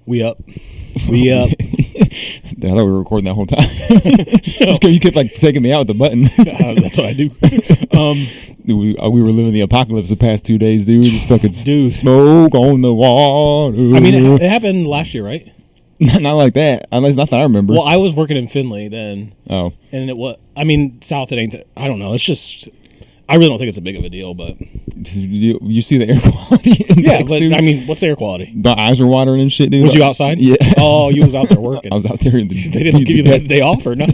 We up. We up. I thought we were recording that whole time. You kept like taking me out with the button. That's what I do. We were living the apocalypse the past 2 days, dude. Just fucking smoke on the water. I mean, it happened last year, right? Not like that. At least not that I remember. Well, I was working in Findlay then. Oh. And it was, I mean, South, it ain't, I don't know. It's just, I really don't think it's a big of a deal, but. You see the air quality index, yeah, but dude? I mean, what's the air quality? My eyes were watering and shit, dude. Was you outside? Yeah. Oh, you was out there working. I was out there. They didn't give you that day off or no?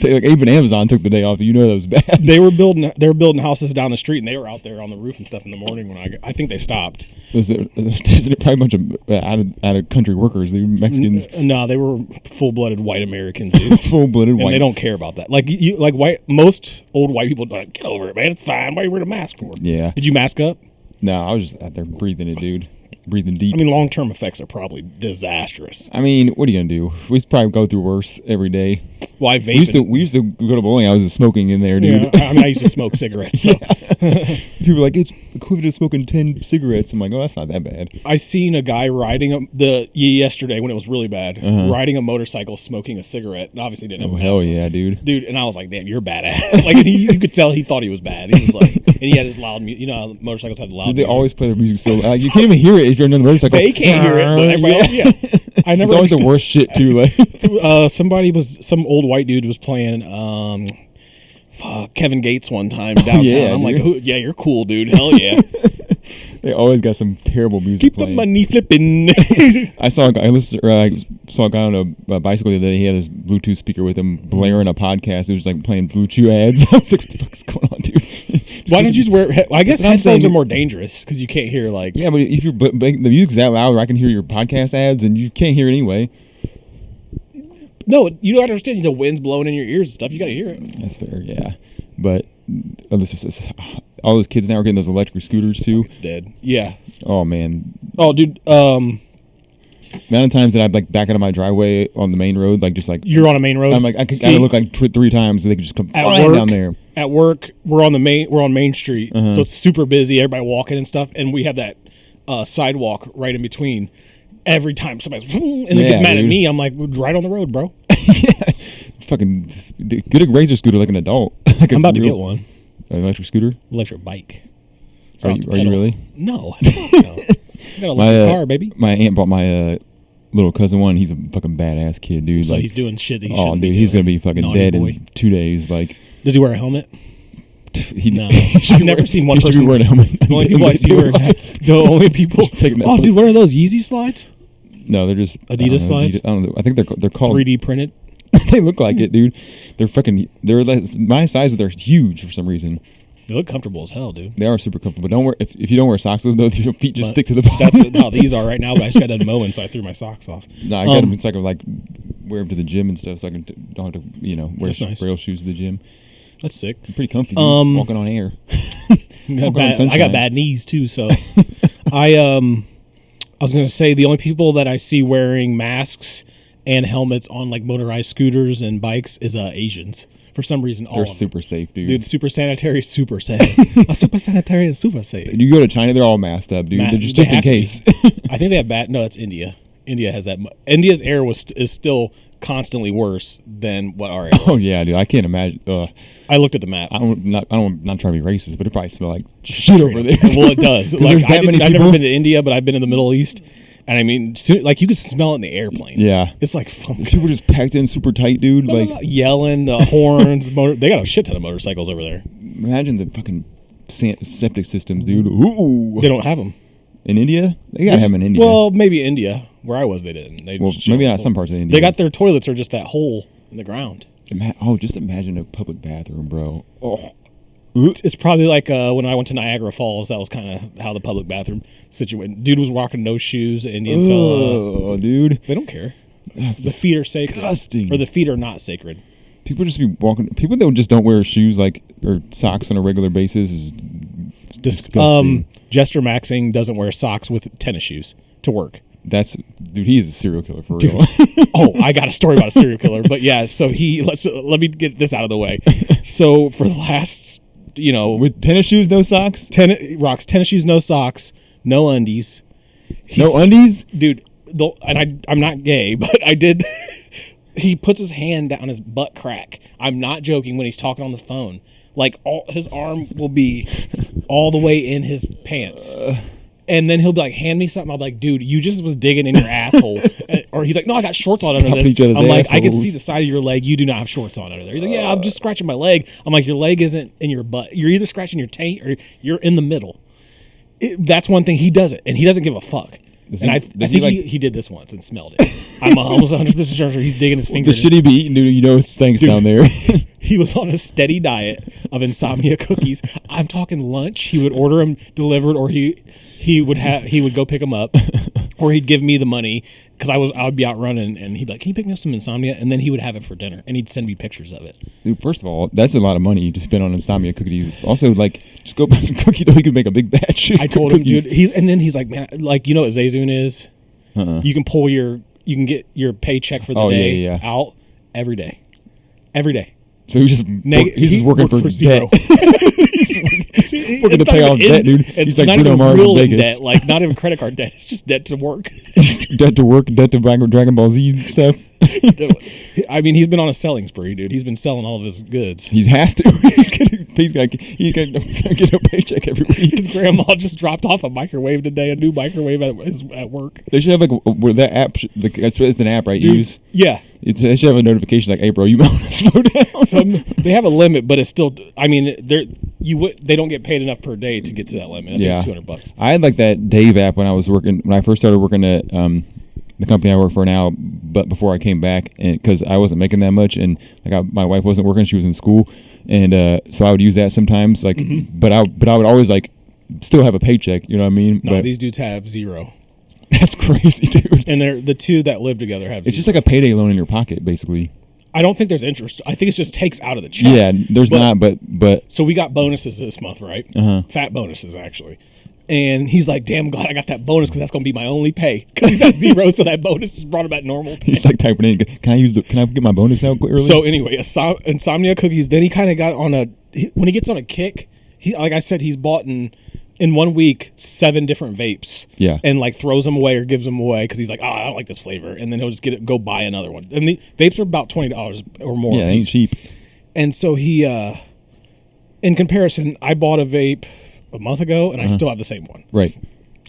Even Amazon took the day off. You know that was bad. They were building houses down the street, and they were out there on the roof and stuff in the morning when I think they stopped. Isn't it probably a bunch of out of country workers, dude, Mexicans? No, they were full-blooded white Americans, dude. Full-blooded white. And they don't care about that. Most old white people are like, get over it, man. It's fine. Why are you wearing a mask for? Yeah. Did you mask up? No, I was just out there breathing it, dude. Breathing deep. I mean, long-term effects are probably disastrous. I mean, what are you gonna do? We probably go through worse every day. Well, I vape. We used to go to bowling. I was smoking in there, dude. Yeah, I mean, I used to smoke cigarettes. So. People are like, it's equivalent to smoking 10 cigarettes. I'm like, oh, that's not that bad. I seen a guy riding yesterday when it was really bad, riding a motorcycle, smoking a cigarette, and obviously didn't have a mask hell on. yeah, dude. And I was like, damn, you're badass. Like, you could tell he thought he was bad. He was like, and he had his loud music. You know how motorcycles have the loud Dude, they music. always play their music so loud. You can't even hear it if you're on the motorcycle. They can't hear it, but everybody else, yeah. I never. It's always the worst shit too. Like, some old white dude was playing Kevin Gates one time downtown. Yeah, I'm dude. like, yeah, you're cool, dude. Hell yeah. They always got some terrible music Keep playing. the money flipping. I saw a guy. I saw a guy on a bicycle the other day. He had his Bluetooth speaker with him, blaring a podcast. It was like playing Blue Chew ads. I was like, "What the fuck's going on, dude?" Why don't you just wear? I guess That's what I'm headphones saying. are more dangerous because you can't hear like. Yeah, but if the music's that loud, I can hear your podcast ads, and you can't hear it anyway. No, you don't understand. The wind's blowing in your ears and stuff. You got to hear it. That's fair, yeah. But all those kids now are getting those electric scooters too. It's dead. Yeah. Oh man. Oh, dude. The amount of times that I'm like back out of my driveway on the main road, like just like you're on a main road. I'm like I look like 3 times, and they can just come flying down there. At work, we're on Main Street, so it's super busy. Everybody walking and stuff, and we have that sidewalk right in between. Every time somebody's and it gets mad at me, I'm like, right on the road, bro. Yeah, fucking get a razor scooter like an adult. Like I'm about to get one. An electric scooter? Electric bike. Are you really? No. I got an electric car, baby. My aunt bought my little cousin one. He's a fucking badass kid, dude. So like, he's doing shit that he oh, shouldn't dude, be he's doing. gonna be fucking Naughty dead boy. in 2 days. Like, does he wear a helmet? No. I've never seen one person wearing a helmet. The only people I see wearing the only people taking that. Oh, dude, what are those Yeezy slides? No, they're just Adidas slides. I don't know. I think they're called 3D printed. They look like it, dude. They're like my size, but they're huge for some reason. They look comfortable as hell, dude. They are super comfortable. But don't wear if you don't wear socks, though, your feet just stick to the bottom. That's how these are right now. But I just got done mowing, so I threw my socks off. No, I got them so I can like wear them to the gym and stuff, so I can don't have to wear rail shoes to the gym. That's sick. I'm pretty comfy. Dude. Walking on air. I got bad knees too, so I was gonna say the only people that I see wearing masks and helmets on like motorized scooters and bikes is Asians. For some reason, they're super safe, dude. Dude, super sanitary, super safe. Super sanitary and super safe. You go to China, they're all masked up, dude. They're just in case. I think they have bad. No, that's India. India has that. India's air is still constantly worse than what our air is. Oh yeah, dude. I can't imagine. I looked at the map. I'm not trying to be racist, but it probably smells like shit over there. Well, it does. Like I've never been to India, but I've been in the Middle East. And I mean, like you could smell it in the airplane. Yeah, it's like fun. People just packed in super tight, dude. Like yelling, the horns. They got a shit ton of motorcycles over there. Imagine the fucking septic systems, dude. Ooh, they don't have them in India. They gotta have them in India. Well, maybe India, where I was, they didn't. Maybe not some parts of India. They got their toilets are just that hole in the ground. Just imagine a public bathroom, bro. Oh. It's probably like when I went to Niagara Falls. That was kind of how the public bathroom situated. Dude was walking no shoes. Indian fella. Oh, dude. They don't care. That's the feet are sacred. Disgusting. Or the feet are not sacred. People just be walking. People that just don't wear shoes or socks on a regular basis is disgusting. Jester Maxing doesn't wear socks with tennis shoes to work. Dude, he is a serial killer for real. Oh, I got a story about a serial killer. But yeah, so let me get this out of the way. So for the last, with tennis shoes, no socks? Rocks tennis shoes, no socks, no undies. No undies? Dude, I'm not gay, but I did. He puts his hand down his butt crack. I'm not joking when he's talking on the phone. Like his arm will be all the way in his pants. And then he'll be like, hand me something. I'll be like, dude, you just was digging in your asshole. Or he's like, no, I got shorts on under this. I'm like, I can see the side of your leg. You do not have shorts on under there. He's like, yeah, I'm just scratching my leg. I'm like, your leg isn't in your butt. You're either scratching your taint or you're in the middle. That's one thing. He does it, and he doesn't give a fuck. I think he did this once and smelled it. I'm almost 100% sure he's digging his finger. The shit he be eating, dude, you know it's things down there. He was on a steady diet of insomnia cookies. I'm talking lunch. He would order them delivered, or he would go pick them up, or he'd give me the money because I would be out running, and he'd be like, "Can you pick me up some insomnia?" And then he would have it for dinner, and he'd send me pictures of it. Dude, first of all, that's a lot of money to spend on insomnia cookies. Also, like, just go buy some cookie dough. You can make a big batch. I told him, dude. And then he's like, "Man, like, you know what Zayzoon is? You can get your paycheck for the day out every day. Every day." So he's just working for zero. He's working to pay off debt, dude. He's like not Bruno even Mars real in Vegas. debt, like not even credit card debt. It's just debt to work. Debt to work, debt to Dragon Ball Z stuff. I mean, he's been on a selling spree, dude. He's been selling all of his goods. He has to. He's got to get a paycheck every week. His grandma just dropped off a microwave today, a new microwave at work. They should have that app. It's an app, right? Dude, use. Yeah. They should have a notification like, "Hey, bro, you might want to slow down." They have a limit, but it's still. I mean, they don't get paid enough per day to get to that limit. I think it's $200. I had like that Dave app when I first started working at the company I work for now, but before I came back, and because I wasn't making that much, and like my wife wasn't working, she was in school, and so I would use that sometimes. Like, but I would always like still have a paycheck. You know what I mean? No, these dudes have zero. That's crazy, dude. And they're the two that live together have. It's just like a payday loan in your pocket, basically. I don't think there's interest. I think it just takes out of the check. Yeah, there's not, but so we got bonuses this month, right? Fat bonuses actually. And he's like, "Damn, glad I got that bonus because that's gonna be my only pay." Because he's at zero, so that bonus is brought him at normal pay. He's like typing in, "Can I get my bonus out early?" So anyway, insomnia cookies. Then he kind of got on when he gets on a kick. Like I said, he's bought in 1 week 7 different vapes. Yeah. And like throws them away or gives them away because he's like, "Oh, I don't like this flavor," and then he'll just go buy another one. And the vapes are about $20 or more. Yeah, they ain't cheap. And so he, in comparison, I bought a vape a month ago, and I still have the same one. Right.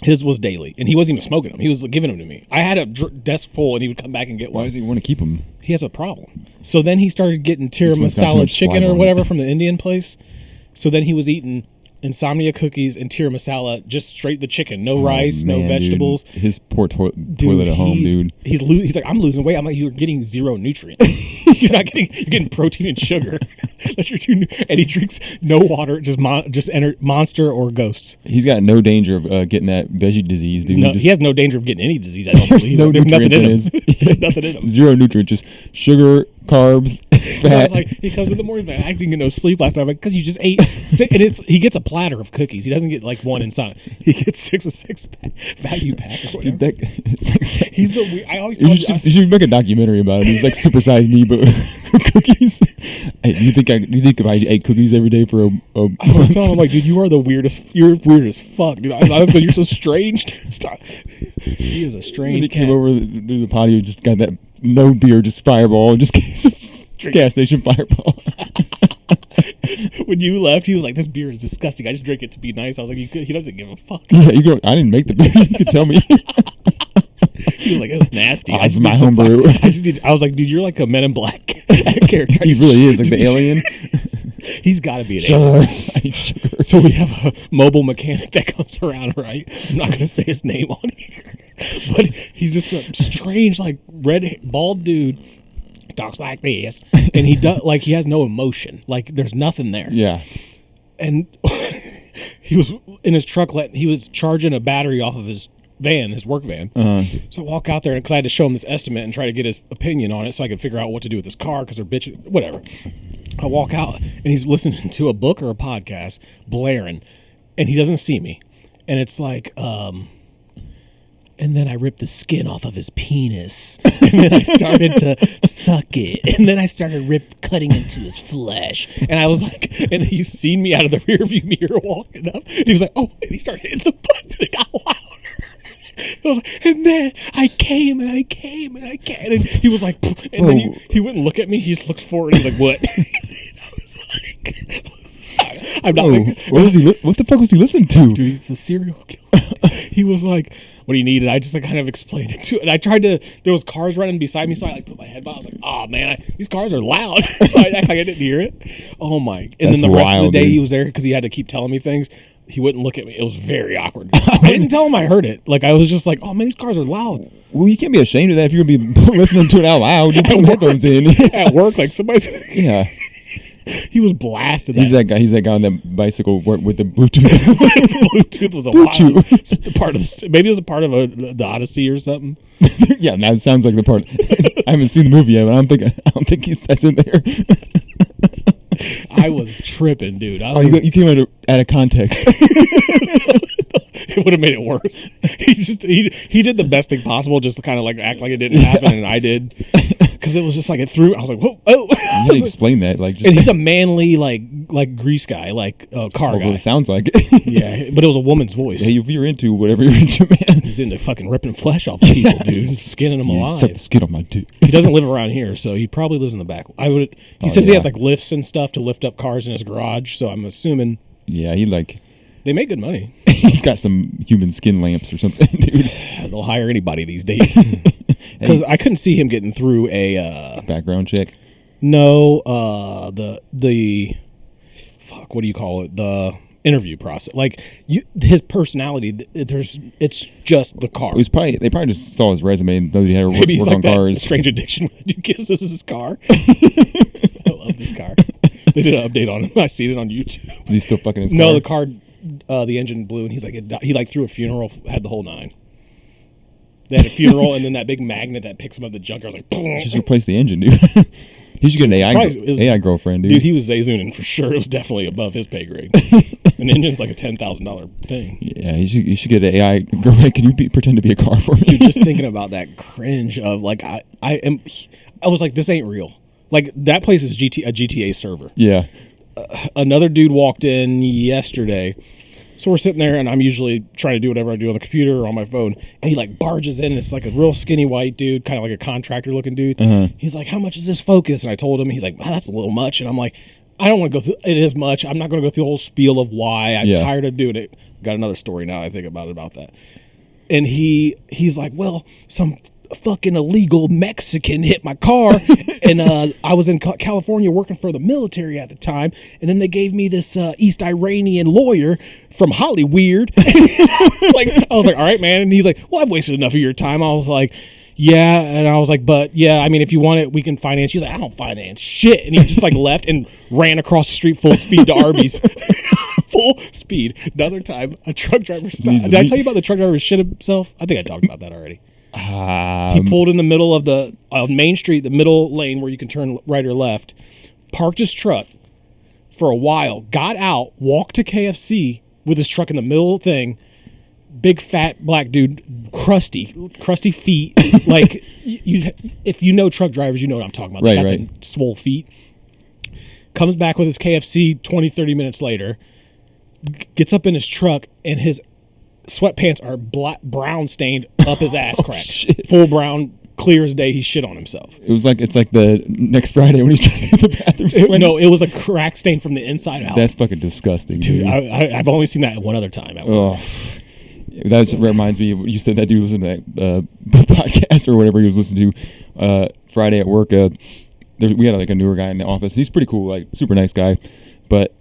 His was daily, and he wasn't even smoking them. He was giving them to me. I had a desk full, and he would come back and get one. Why does he want to keep them? He has a problem. So then he started getting tiramisala chicken or whatever from the Indian place. So then he was eating insomnia cookies and tiramisala, just straight the chicken, no rice, no vegetables. Dude. His poor toilet at home, dude. He's like, "I'm losing weight." I'm like, "You're getting zero nutrients. You're getting protein and sugar. That's your two." And he drinks no water, just Monster or Ghosts. He's got no danger of getting that veggie disease, dude. No, he has no danger of getting any disease. I don't believe. No There's nothing in him. There's nothing in him. Zero nutrients, just sugar, carbs, fat. I was like, he comes in the morning, like, I didn't get no sleep last night. I'm like, because you just ate. And he gets a platter of cookies. He doesn't get like one inside. He gets 6 or 6 value pack or whatever. Dude, he's the weird. I always tell you should make a documentary about it. He's like Super Size Me, but cookies. Hey, do you think if I ate cookies every day for a I always tell him, I'm like, dude, you are the weirdest. You're weird as fuck, dude. I was like, you're so strange. Stop. He is a strange. When he came over to the potty, just got that no beer, just Fireball, just gas station Fireball. When you left, he was like, "This beer is disgusting. I just drink it to be nice." I was like, "He doesn't give a fuck." Yeah, you go. I didn't make the beer. You can tell me. He was like, "It's nasty." It's my homebrew. I was like, "Dude, you're like a Men in Black character." He really is like the alien. He's got to be an alien. Sugar. So we have a mobile mechanic that comes around, right? I'm not going to say his name on here, but he's just a strange, like red bald dude. Talks like this, and he does like he has no emotion. Like there's nothing there. Yeah. And he was in his truck. He was charging a battery off of his van, his work van. So I walk out there because I had to show him this estimate and try to get his opinion on it, so I could figure out what to do with this car because they're bitching. Whatever. I walk out and he's listening to a book or a podcast, blaring, and he doesn't see me. And it's like, and then I ripped the skin off of his penis. And then I started to suck it. And then I started cutting into his flesh. And I was like, and he's seen me out of the rearview mirror walking up. And he was like, "Oh," and he started hitting the buttons and it got louder. It was like, and then I came and I came and I came. And he was like, and then he wouldn't look at me. He just looked forward and he's like, what? I was like, I'm not. What the fuck was he listening to? Dude, he's a serial killer. He was like, what do you need? And I just like kind of explained it to it. And I tried to, there was cars running beside me, so I like put my head by. I was like, oh man, these cars are loud. So I act like I didn't hear it. Oh my. And That's then the rest of the day dude. He was there because he had to keep telling me things. He wouldn't look at me. It was very awkward. I didn't tell him I heard it. Like I was just like, oh man, these cars are loud. Well, you can't be ashamed of that if you're going to be listening to it out loud. You put some headphones in. At work, like somebody's. Yeah. He was blasted. He's that guy. He's that guy on that bicycle with the Bluetooth. Bluetooth was a wild part of the, maybe it was a part of the Odyssey or something. Yeah, now it sounds like the part. I haven't seen the movie yet, but I don't think that's in there. I was tripping, dude. You came out of context. It would have made it worse. He did the best thing possible, just to kind of like act like it didn't happen, and I did, because it was just like it threw. I was like, whoa, oh. You had to explain that, like. Just, and he's a manly like grease guy, like car guy. Well, it sounds like it. Yeah, but it was a woman's voice. Yeah, if you're into whatever you're into, man. He's into fucking ripping flesh off of people, dude, skinning them alive. Suck the skin off my dick. He doesn't live around here, so he probably lives in the back. He says he has like lifts and stuff to lift up cars in his garage, so I'm assuming. Yeah, they make good money. He's got some human skin lamps or something, dude. They'll hire anybody these days. Because I couldn't see him getting through a background check. No, the fuck, what do you call it? The interview process. Like his personality. It's just the car. They probably just saw his resume and thought he had to work he's on like that cars. Strange addiction. Dude, this is his car. I love this car. They did an update on him. I seen it on YouTube. Is he still fucking his car? No, the car, the engine blew, and he's like, he like threw a funeral, had the whole nine. They had a funeral, and then that big magnet that picks him up the junkyard was like, just replace the engine, dude. He should get an AI girlfriend, dude. Dude, he was Zayzunin for sure. It was definitely above his pay grade. An engine's like a $10,000 thing. Yeah, you should get an AI girlfriend. Can you pretend to be a car for me? Dude, just thinking about that cringe of like, I was like, this ain't real. Like, that place is a GTA server. Yeah. Another dude walked in yesterday. So we're sitting there, and I'm usually trying to do whatever I do on the computer or on my phone. And he, like, barges in, and it's like a real skinny white dude, kind of like a contractor-looking dude. Uh-huh. He's like, how much is this Focus? And I told him. He's like, that's a little much. And I'm like, I don't want to go through it is much. I'm not going to go through the whole spiel of why. I'm tired of doing it. Got another story now I think about that. And he's like, well, some fucking illegal Mexican hit my car, and I was in California working for the military at the time, and then they gave me this East Iranian lawyer from Hollyweird. I was like, all right, man. And he's like, well, I've wasted enough of your time. I was like, yeah. And I was like, but yeah, I mean, if you want it, we can finance. He's like, I don't finance shit. And he just like left and ran across the street full speed to Arby's. Full speed. Another time, a truck driver stopped. Did I tell you about the truck driver shit himself? I think I talked about that already. He pulled in the middle of the Main Street, the middle lane where you can turn right or left, parked his truck for a while, got out, walked to KFC with his truck in the middle thing, big fat black dude, crusty feet. Like, if you know truck drivers, you know what I'm talking about. They got them swole feet. Comes back with his KFC 20, 30 minutes later, gets up in his truck, and his sweatpants are brown stained up his ass crack. Shit. Full brown, clear as day. He shit on himself. It's like the next Friday when he's trying to get the bathroom. No, it was a crack stain from the inside out. That's fucking disgusting, dude. I've only seen that one other time. That reminds me of, you said that dude listened to that podcast or whatever he was listening to Friday at work. We had like a newer guy in the office. He's pretty cool, like super nice guy, but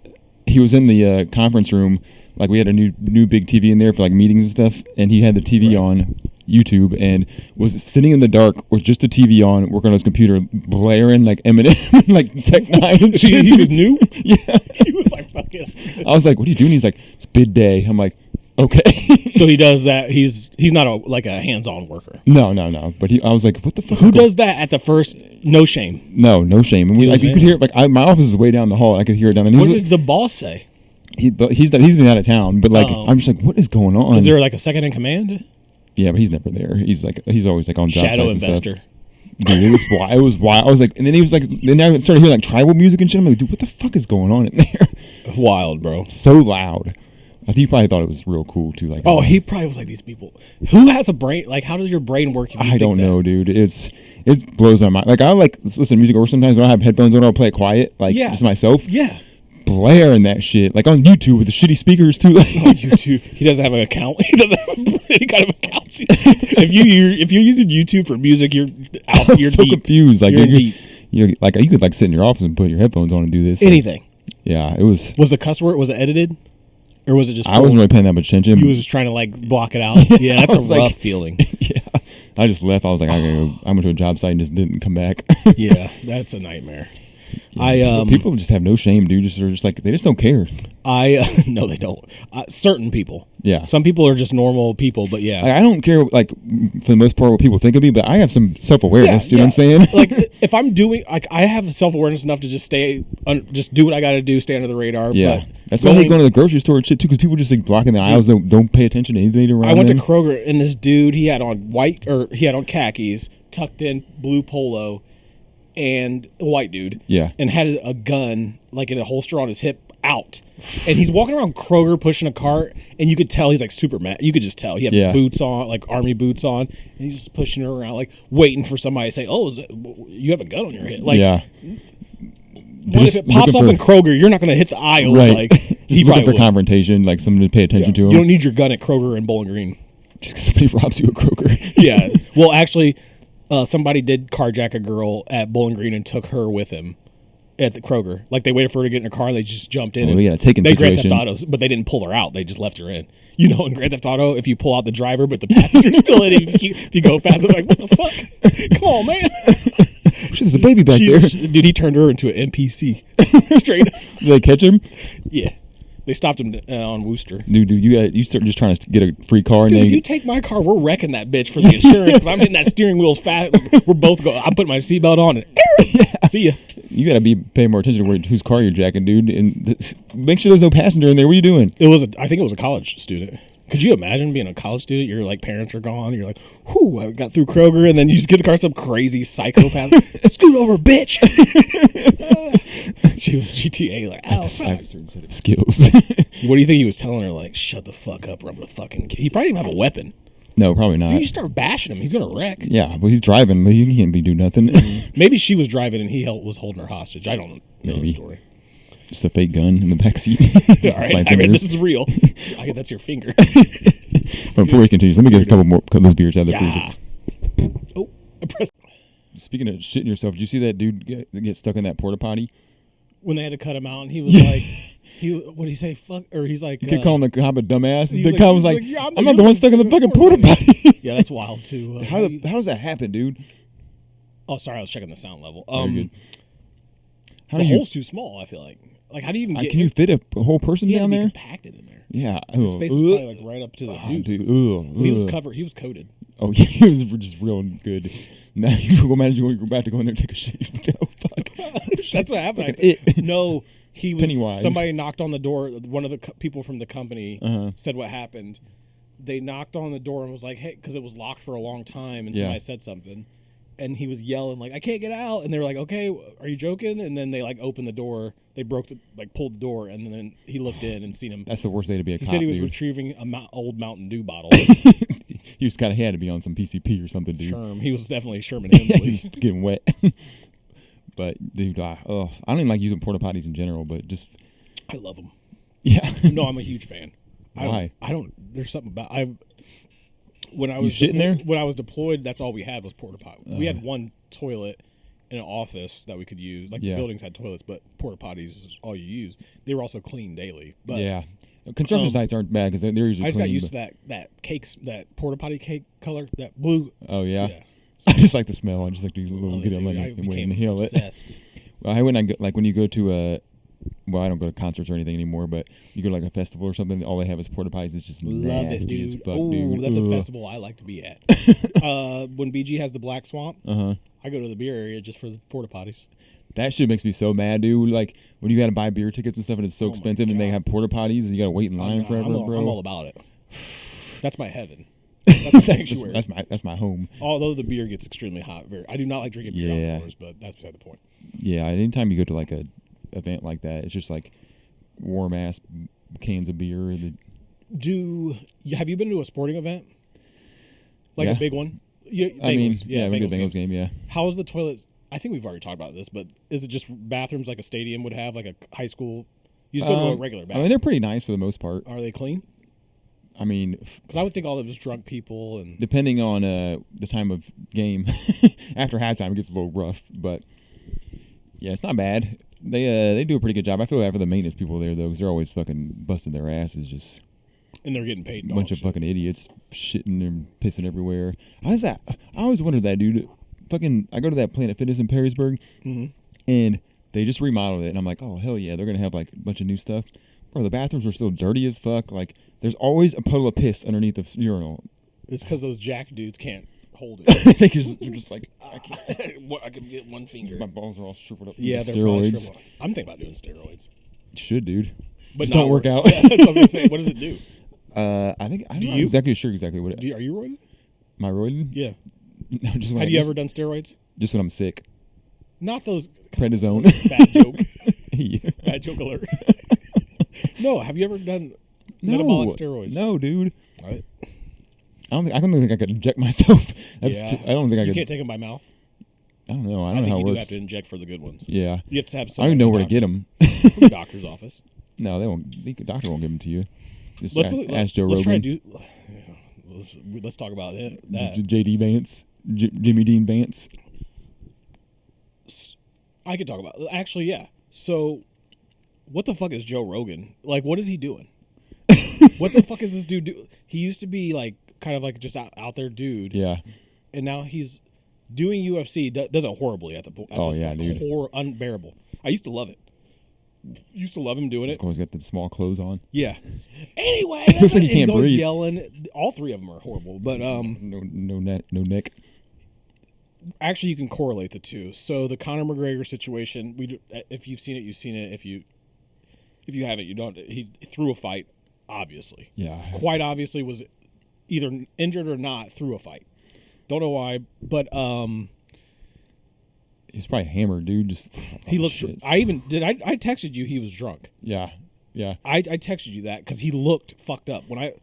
he was in the conference room. Like, we had a new big TV in there for like meetings and stuff, and he had the TV on YouTube and was sitting in the dark with just the TV on, working on his computer, blaring like Eminem, like Tech Nine. He was new. Yeah, he was like fucking. I was like, "What are you doing?" He's like, "It's bid day." I'm like, "Okay." So he does that. He's not a hands-on worker. No. But I was like, "What the fuck?" Who does that at the first? No shame. No shame. And you could hear it. Like, my office is way down the hall. And I could hear it down there. What did the boss say? He's been out of town, but like I'm just like, what is going on? Is there like a second in command? Yeah, but he's never there. He's always like on job sites shadow and investor. Stuff. Dude, it was wild. I was like, and then he was like, then I started hearing like tribal music and shit. I'm like, dude, what the fuck is going on in there? Wild, bro. So loud. I think he probably thought it was real cool too. Like, Oh, he probably was like, these people. Who has a brain? Like, how does your brain work? If you I don't know, dude. It blows my mind. Like, I like listen to music, or sometimes when I have headphones on, I'll play it quiet, like just myself. Yeah. Blaring that shit, like on YouTube with the shitty speakers too. Like, on YouTube, he doesn't have an account. He doesn't have any kind of account. If you're using YouTube for music, you're out. You're so deep. confused. Like, you're deep. You're like, you could like sit in your office and put your headphones on and do this. Anything. Like, yeah, it was. Was the cuss word? Was it edited, or was it just? I wasn't really paying that much attention. He was just trying to like block it out. Yeah, that's a rough feeling. Yeah, I just left. I was like, I went to a job site and just didn't come back. Yeah, that's a nightmare. Yeah, people just have no shame, dude. They're just like, they just don't care. No, they don't. Certain people. Yeah. Some people are just normal people, but yeah. I don't care, like, for the most part, what people think of me, but I have some self-awareness, you know what I'm saying? Like, if I'm doing, like, I have self-awareness enough to just just do what I got to do, stay under the radar. Yeah. But that's why I hate going to the grocery store and shit, too, because people just, like, blocking the aisles, don't pay attention to anything around I went them. to Kroger, and this dude, he had on khakis, tucked in blue polo, and a white dude. Yeah. And had a gun, like, in a holster on his hip, out. And he's walking around Kroger pushing a cart, and you could tell he's like super mad. You could just tell he had boots on, like army boots on, and he's just pushing her around, like waiting for somebody to say, "Oh, you have a gun on your head." Like, if it pops off in Kroger, you're not going to hit the aisles. Right. Like, he's looking for confrontation, like someone to pay attention to him. You don't need your gun at Kroger and Bowling Green. Just 'cause somebody robs you at Kroger. Yeah. Well, actually, somebody did carjack a girl at Bowling Green and took her with him. At the Kroger, like they waited for her to get in her car and they just jumped in. Taking they Grand Theft Autos, but they didn't pull her out. They just left her in. You know, in Grand Theft Auto, if you pull out the driver but the passenger's still in, if you go fast, they're like, "What the fuck? Come on, man!" There's a baby back there. Dude, he turned her into an NPC. Straight up. Did they catch him? Yeah. They stopped him on Wooster. Dude, you start just trying to get a free car. Dude, and if you take my car, we're wrecking that bitch for the insurance because I'm hitting that steering wheel's fast. We're both going. I'm putting my seatbelt on and see ya. You gotta be paying more attention to whose car you're jacking, dude, and make sure there's no passenger in there. What are you doing? I think it was a college student. Could you imagine being a college student? Your like parents are gone. You're like, whew, I got through Kroger, and then you just get the car, some crazy psychopath. Scoot over, bitch. She was GTA, like, I have a certain set of skills. What do you think he was telling her? Like, shut the fuck up, or I'm gonna fucking kill. He probably didn't have a weapon. No, probably not. Dude, you start bashing him, he's gonna wreck. Yeah, but he's driving. He can't do nothing. Maybe she was driving and he was holding her hostage. I don't know the story. Just a fake gun in the backseat. All right, I mean, this is real. That's your finger. Before we continue, let me get a couple more of those beers out of the freezer. Oh, I pressed. Speaking of shitting yourself, did you see that dude get stuck in that porta potty? When they had to cut him out, and he was like, what did he say? Fuck, or he's like, he kept calling the cop a dumbass. The like, cop was like, yeah, I'm not the one stuck in the fucking porta potty. Yeah, that's wild too. How does that happen, dude? Oh, sorry, I was checking the sound level. Very good. The hole's too small. I feel like how do you even get? Can you fit a whole person down there? Compacted in there. Yeah, his face was probably like right up to the dude. He was covered. He was coated. Oh yeah, he was just real good. Now you imagine when you're about to go in there and take a shit. Oh fuck! That's what happened. No, he was. Pennywise. Somebody knocked on the door. One of the people from the company said what happened. They knocked on the door and was like, "Hey," because it was locked for a long time, and somebody said something, and he was yelling like, "I can't get out!" And they were like, "Okay, are you joking?" And then they like opened the door. They pulled the door, and then he looked in and seen him. That's the worst day to be a cop. He said he was retrieving a old Mountain Dew bottle. He was kind of had to be on some PCP or something, dude. Sherm. He was definitely Sherman Hemsley. He was getting wet. But dude, I don't even like using porta potties in general, but just I love them. Yeah. No, I'm a huge fan. Why? I don't. There's something about when I was there. When I was deployed, that's all we had was porta potty. We had one toilet in an office that we could use. Like the buildings had toilets, but porta potties is all you use. They were also clean daily. But yeah. Construction sites aren't bad because they're usually. I just clean, got used to that porta potty cake color, that blue. Oh yeah. I just like the smell. I just like to get it and inhale obsessed. it. Well, when you go to well, I don't go to concerts or anything anymore, but you go to like a festival or something, all they have is porta potties. It's just love nasty it, as dude. fuck, dude. That's a festival I like to be at. When BG has the Black Swamp, I go to the beer area just for the porta potties. That shit makes me so mad, dude. Like when you gotta buy beer tickets and stuff, and it's so expensive, and they have porta potties, and you gotta wait in line forever, bro. I'm all about it. That's my heaven. That's my sanctuary. That's my home. Although the beer gets extremely hot, I do not like drinking beer outdoors, but that's beside the point. Yeah, anytime you go to like a event like that, it's just like warm ass cans of beer. Have you been to a sporting event? Like Yeah. a big one? Yeah, I mean, Bengals. yeah, we did Bengals game. Yeah. How's the toilet? I think we've already talked about this, but is it just bathrooms like a stadium would have, like a high school? You just go to a regular I bathroom. mean, they're pretty nice for the most part. Are they clean? I mean, Because I would think all of it was drunk people and depending on the time of game, after halftime it gets a little rough, but yeah, it's not bad. They do a pretty good job. I feel bad for the maintenance people there though, because they're always fucking busting their asses, just and they're getting paid. a bunch of fucking idiots shitting and pissing everywhere. I always wondered that, dude. Fucking, I go to that Planet Fitness in Perrysburg, and they just remodeled it, and I'm like, oh hell yeah, they're gonna have like a bunch of new stuff. Bro, the bathrooms are still dirty as fuck. Like, there's always a puddle of piss underneath the urinal. It's because those jack dudes can't hold it. They're just like, I can get one finger. my balls are all shriveled up. Yeah, they're steroids. probably I'm thinking about doing steroids. You should, dude. But just don't work out. Yeah, that's what I was gonna say. What does it do? I'm not exactly sure exactly what it. Are you roided? Am I roided? Yeah. No, just when Have you ever done steroids? Just when I'm sick. Not those. Prednisone. Bad joke. Yeah. Bad joke alert. No, have you ever done metabolic steroids? No, dude. Right. I don't think I could inject myself. I don't think I could. You can't take them by mouth. I don't know. I I don't know think how it you do works. have to inject for the good ones. Yeah. You have to have I some. don't even know where to get them. From the doctor's office. No, they won't. The doctor won't give them to you. Just Let's Joe let's try Rogan. to do. Let's talk about it. That. JD Vance, Jimmy Dean Vance. I could talk about. Actually, yeah. So, what the fuck is Joe Rogan? Like, what is he doing? What the fuck is this dude do? He used to be like kind of like just out there dude. Yeah. And now he's doing UFC. Does it horribly at this yeah, point. dude. Unbearable. I used to love it. Used to love him doing it. He's always got the small clothes on. Yeah. Anyway, It looks like he can't always breathe. yelling. All three of them are horrible, but No neck. actually, you can correlate the two. So the Conor McGregor situation. If you've seen it, you've seen it. If you haven't, you don't. He threw a fight. Obviously, Yeah. quite obviously was either injured or not through a fight. Don't know why, but He's probably hammered, dude. Just he looked. Shit. I texted you. He was drunk. Yeah. I texted you that because he looked fucked up when I.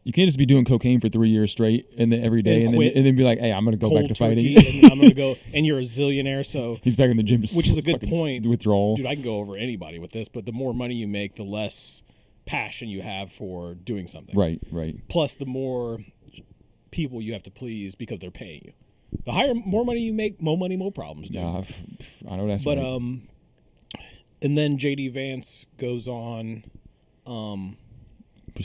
You can't just be doing cocaine for 3 years straight and then every day And and quit. then be like, hey, I'm gonna go back to turkey, fighting. and I'm gonna go. And you're a zillionaire, so He's back in the gym, just which is a good fucking point. Withdrawal. Dude, I can go over anybody with this, but the more money you make, the less passion you have for doing something. Right. Plus, the more people you have to please because they're paying you. The more money you make, more money, more problems. Dude. Yeah, I know that's But right. and then JD Vance goes on.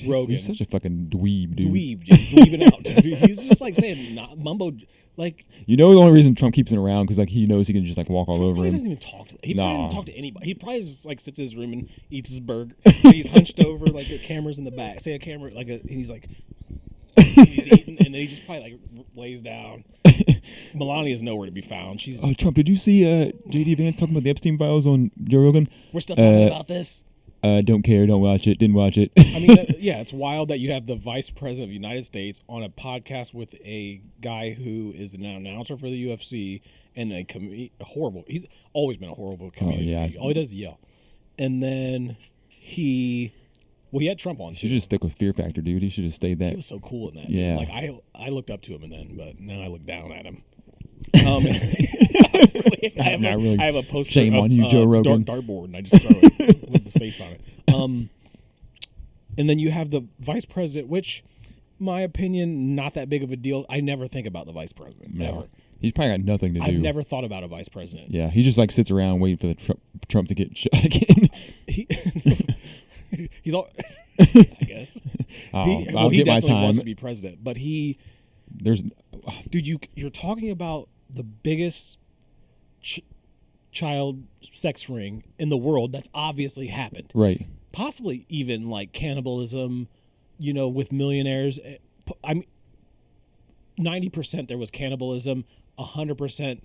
Rogan. He's such a fucking dweeb, dude. Dweebing out. Dude. He's just like saying mumbo, like You know the only reason Trump keeps him around because like he knows he can just like walk all over he him. doesn't even talk. He probably Nah. doesn't talk to anybody. He probably just like sits in his room and eats his burger. He's hunched over, like the camera's in the back. Say a camera, and he's like, he's eating, and then he just probably like lays down. Melania's nowhere to be found. She's. Oh, Trump! Did you see JD Vance talking about the Epstein files on Joe Rogan? We're still talking about this. Don't care. Don't watch it. Didn't watch it. I mean, yeah, it's wild that you have the vice president of the United States on a podcast with a guy who is an announcer for the UFC and horrible. He's always been a horrible comedian. yeah. All he does is yell. And then he had Trump on. He should just stick with Fear Factor, dude. He should have stayed that. He was so cool in that. Yeah. Dude. Like I looked up to him but now I look down at him. I have a poster. Shame on you, Joe Rogan. Dartboard, and I just throw it with his face on it. And then you have the vice president, which, my opinion, not that big of a deal. I never think about the vice president. No. Never. He's probably got nothing to do. I've never thought about a vice president. Yeah, he just like sits around waiting for the Trump to get shot again. He's all. I guess. I'll he get my definitely time. wants to be president, but There's, dude, you're talking about the biggest child sex ring in the world that's obviously happened. right. Possibly even like cannibalism, with millionaires. I mean, 90% there was cannibalism, 100%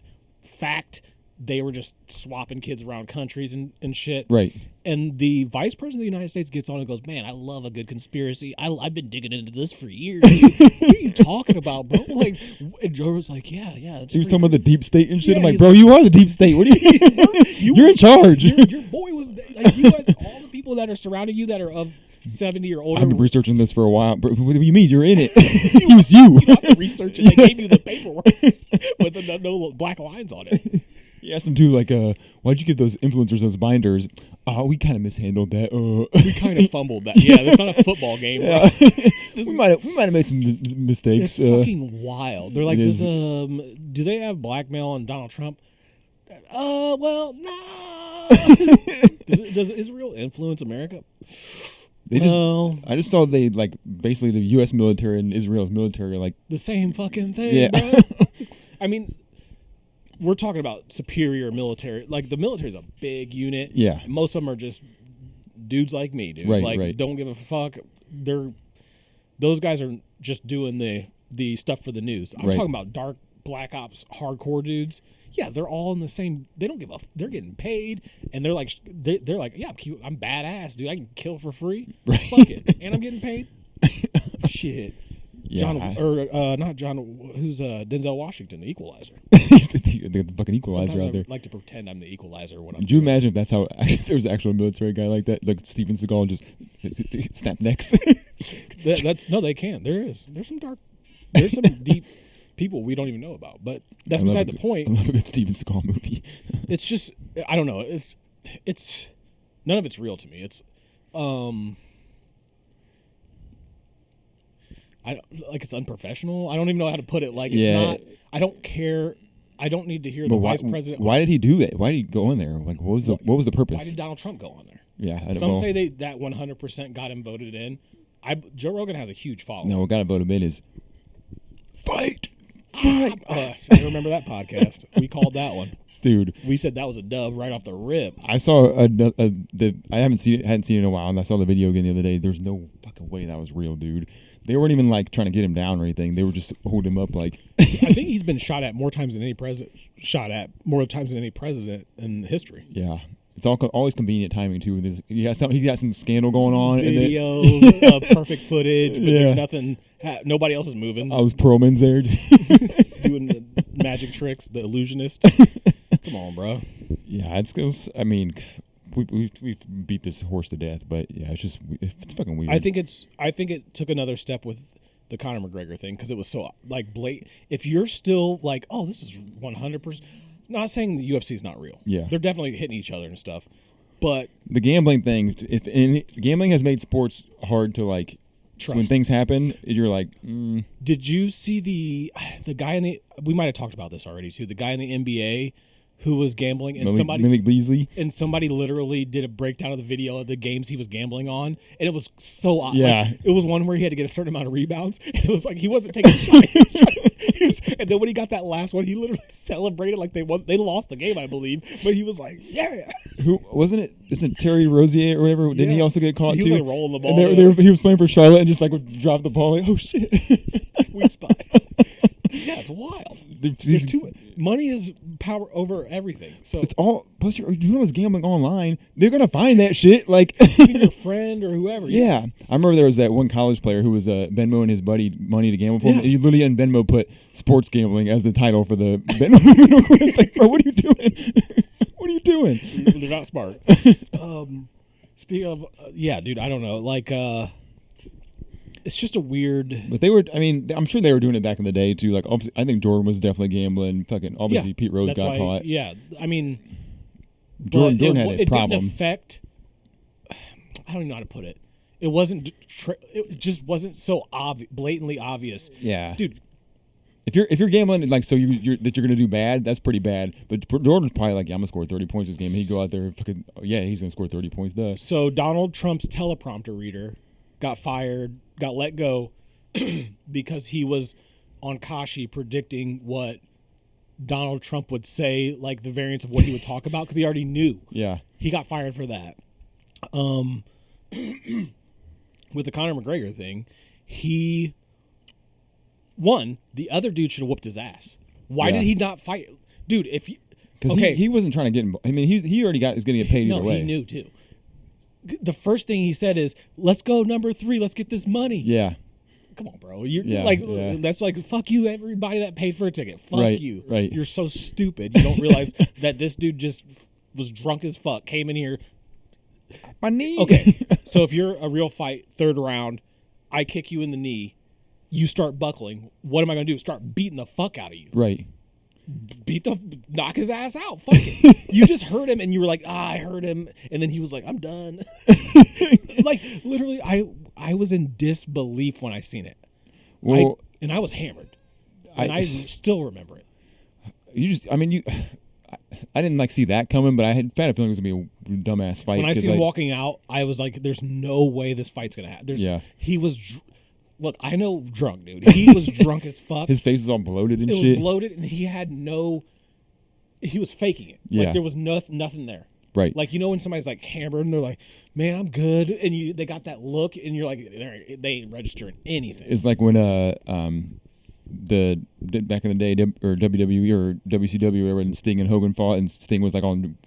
fact. They were just swapping kids around countries and shit. Right. And the vice president of the United States gets on and goes, man, I love a good conspiracy. I've been digging into this for years. What are you talking about, bro? Like, and Joe was like, yeah. He was talking about the deep state and shit. Yeah, I'm like, he's bro, you are the deep state. What are you? You're in charge. Your boy was like, you guys, all the people that are surrounding you that are of 70 or older. I've been researching this for a while. But what do you mean? You're in it. It was you. You don't have to research it. They gave you the paperwork with no black lines on it. You asked them too, like, why'd you give those influencers those binders? We kind of mishandled that. We kind of fumbled that. Yeah, that's not a football game. Bro. we might have made some mistakes. It's fucking wild. They're like, do they have blackmail on Donald Trump? Well, no. Does Israel influence America? I just saw they like basically the U.S. military and Israel's military are like the same fucking thing. Yeah. Bro. I mean, we're talking about superior military. Like the military is a big unit. Yeah. Most of them are just dudes like me, dude. Right, like right. don't give a fuck. Those guys are just doing the stuff for the news. I'm talking about dark black ops hardcore dudes. Yeah, they're all in the same. They don't give a. They're getting paid, and they're like, yeah, I'm badass, dude. I can kill for free. Right. Fuck it, and I'm getting paid. Shit. Yeah, not John. Who's Denzel Washington, the Equalizer? He's the fucking Equalizer Sometimes out there. I like to pretend I'm the Equalizer when I'm. Could you imagine if that's how there was an actual military guy like that, like Steven Seagal, just snap necks? No, they can't. There's some deep people we don't even know about, but that's beside the point. I love a good Steven Seagal movie. It's just, I don't know. It's none of it's real to me. It's it's unprofessional. I don't even know how to put it. Like it's not. I don't care. I don't need to hear the vice president. Why did he do that? Why did he go in there? Like what was the purpose? Why did Donald Trump go on there? Yeah, some say that 100% got him voted in. Joe Rogan has a huge following. No, what got him voted in is fight. I remember that podcast. We called that one, dude. We said that was a dub right off the rip. I saw I hadn't seen it in a while, and I saw the video again the other day. There's no fucking way that was real, dude. They weren't even like trying to get him down or anything. They were just holding him up like. I think he's been shot at more times than any president. In history. Yeah. It's always convenient timing too. He got some scandal going on. Video, perfect footage, but there's nothing. Nobody else is moving. I was Perlman's there, doing the magic tricks, the illusionist. Come on, bro. Yeah, it's. I mean, we've beat this horse to death, but yeah, it's fucking weird. I think it took another step with the Conor McGregor thing because it was so like blatant. If you're still like, oh, this is 100%. Not saying the UFC is not real. Yeah. They're definitely hitting each other and stuff. But the gambling thing, gambling has made sports hard to like trust. So when things happen, you're like, Did you see the guy in the we might have talked about this already too, the guy in the NBA who was gambling and somebody literally did a breakdown of the video of the games he was gambling on, and it was so odd. Yeah. Like, it was one where he had to get a certain amount of rebounds, and it was like he wasn't taking a shot. And then when he got that last one, he literally celebrated like they lost the game, I believe, but he was like, yeah. Who wasn't it? Isn't Terry Rozier or whatever? Didn't he also get caught too? He was like rolling the ball. And he was playing for Charlotte and just like would drop the ball. Like, oh shit, weak spot. Yeah, it's wild. There's too money is power over everything. So it's all. Plus, you're doing this gambling online. They're gonna find that shit. Like your friend or whoever. Yeah, I remember there was that one college player who was Venmo and his buddy money to gamble for him. And he literally on Venmo put sports gambling as the title for the Venmo quiz. Like, bro, what are you doing? What are you doing? They're not smart. Speaking of, dude, I don't know. Like, it's just a weird. But they were. I mean, I'm sure they were doing it back in the day too. Like, obviously, I think Jordan was definitely gambling. Fucking obviously, Pete Rose got caught. Yeah, I mean, Jordan had a problem. It didn't affect. I don't even know how to put it. It wasn't. It just wasn't so blatantly obvious. Yeah, dude. If you're gambling like so you're gonna do bad, that's pretty bad. But Jordan's probably like, yeah, I'm gonna score 30 points this game. He'd go out there and fucking he's gonna score 30 points. Duh. So Donald Trump's teleprompter reader got fired, got let go because he was on Kashi predicting what Donald Trump would say, like the variants of what he would talk about, because he already knew. Yeah. He got fired for that. With the Conor McGregor thing, he won. The other dude should have whooped his ass. Why did he not fight? Dude, if you... Because he wasn't trying to get him... I mean, he already is going to get paid either way. No, he knew too. The first thing he said is, let's go number 3, let's get this money. Yeah. Come on, bro. That's like, fuck you, everybody that paid for a ticket. Fuck you. Right. You're so stupid. You don't realize that this dude just was drunk as fuck, came in here My knee. Okay, so if you're a real fight, 3rd round, I kick you in the knee, you start buckling. What am I going to do? Start beating the fuck out of you. Right. Knock his ass out. Fuck it. You just hurt him and you were like, I hurt him. And then he was like, I'm done. Like, literally, I was in disbelief when I seen it. Well, I was hammered. And I still remember it. I didn't like see that coming, but I had a feeling it was going to be a dumbass fight. When I seen him walking out, I was like, there's no way this fight's going to happen. He was... Look, I know drunk, dude. He was drunk as fuck. His face was all bloated and shit. It was bloated, and he had no... He was faking it. Yeah. Like, there was nothing there. Right. Like, you know when somebody's, like, hammered, and they're like, man, I'm good, and they got that look, and you're like, they ain't registering anything. It's like when back in the day, or WWE or WCW, when Sting and Hogan fought, and Sting was, like, on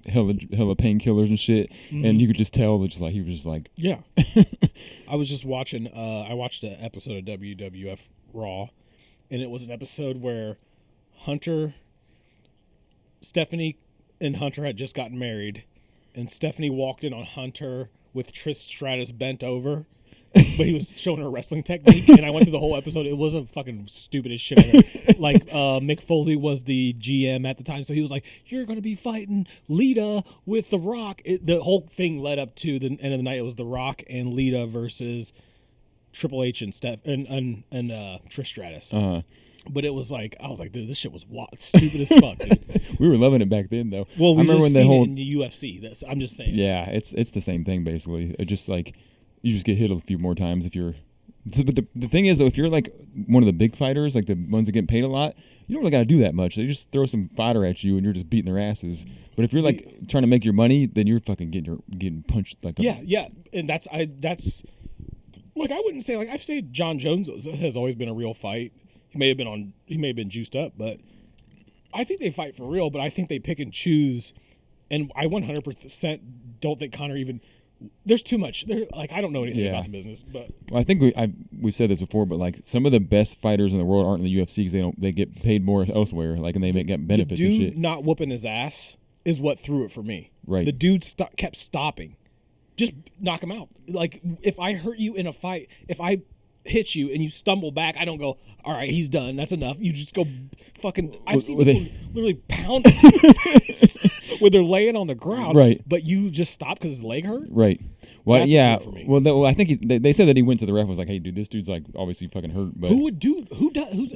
hella painkillers and shit, and you could just tell that he was just like... Yeah. I was just watching, I watched an episode of WWF Raw, and it was an episode where Stephanie and Hunter had just gotten married, and Stephanie walked in on Hunter with Trish Stratus bent over, but he was showing her wrestling technique, and I went through the whole episode. It was a fucking stupidest shit ever. Like, Mick Foley was the GM at the time, so he was like, you're going to be fighting Lita with The Rock. The whole thing led up to the end of the night. It was The Rock and Lita versus Triple H and Trish Stratus. Uh-huh. But it was like, I was like, dude, this shit was stupid as fuck, dude. We were loving it back then, though. Well, we remember when it in the UFC. I'm just saying. Yeah, it's the same thing, basically. It just like... You just get hit a few more times if you're... But the thing is, though, if you're like one of the big fighters, like the ones that get paid a lot, you don't really got to do that much. They just throw some fodder at you and you're just beating their asses. But if you're like trying to make your money, then you're fucking getting punched like a... Yeah, and that's... Look, I wouldn't say... Like, I'd say John Jones has always been a real fight. He may have been juiced up, but I think they fight for real, but I think they pick and choose. And I 100% don't think Conor even... There's too much. I don't know anything about the business, but well, I think we've said this before, but like some of the best fighters in the world aren't in the UFC because they get paid more elsewhere, like, and they get benefits the dude and shit. Not whooping his ass is what threw it for me. Right. The dude kept stopping. Just knock him out. Like, if I hurt you in a fight, if I hit you and you stumble back, I don't go, all right, he's done. That's enough. You just go fucking... I've seen people literally pound where they're laying on the ground, right? But you just stop because his leg hurt, right? Well, that's yeah. Well, I think they said that he went to the ref and was like, "Hey, dude, this dude's like obviously fucking hurt." But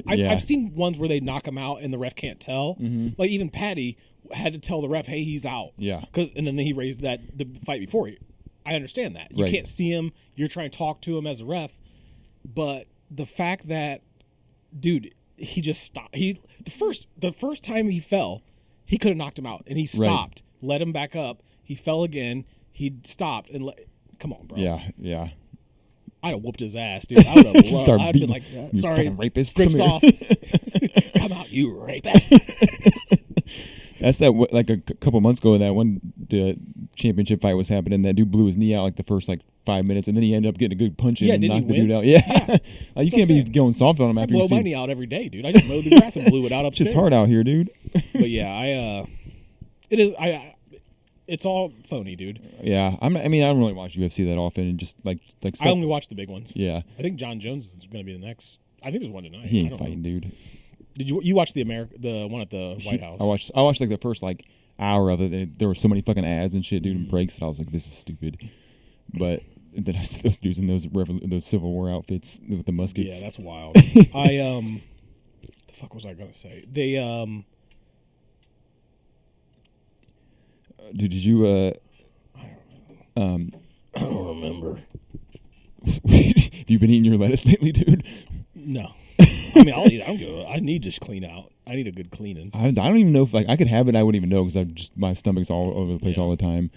I've seen ones where they knock him out and the ref can't tell. Mm-hmm. Like even Patty had to tell the ref, "Hey, he's out." Yeah. And then he raised the fight before. I understand that you can't see him. You're trying to talk to him as a ref, but the fact that, dude, he just stopped. The first time he fell, he could have knocked him out, and he stopped, let him back up. He fell again. He stopped and come on, bro. Yeah. I'd have whooped his ass, dude. I would have. I'd been like, sorry, rapist. Grips off. Come out, you rapist. That's like a couple months ago, that one championship fight was happening. That dude blew his knee out like the first 5 minutes, and then he ended up getting a good punch in and knocked the dude out. Yeah. Like, you can't be going soft on him after you see... I blow my knee out every day, dude. I just mowed the grass and blew it out upstairs. It's hard out here, dude. But yeah, it's all phony, dude. Yeah, I mean, I don't really watch UFC that often, and just like stuff. I only watch the big ones. Yeah, I think John Jones is going to be the next. I think there's one tonight. He ain't fighting, dude. Did you watch the one at the White House? I watched like the first hour of it. There were so many fucking ads and shit, dude, and breaks that I was like, this is stupid. But then I saw those dudes in those Civil War outfits with the muskets. Yeah, that's wild. The fuck was I gonna say? They Dude, did you I don't remember. Have you been eating your lettuce lately, dude? No. I mean, I'll eat it. I need to clean out. I need a good cleaning. I don't even know if I could have it. I wouldn't even know because my stomach's all over the place all the time.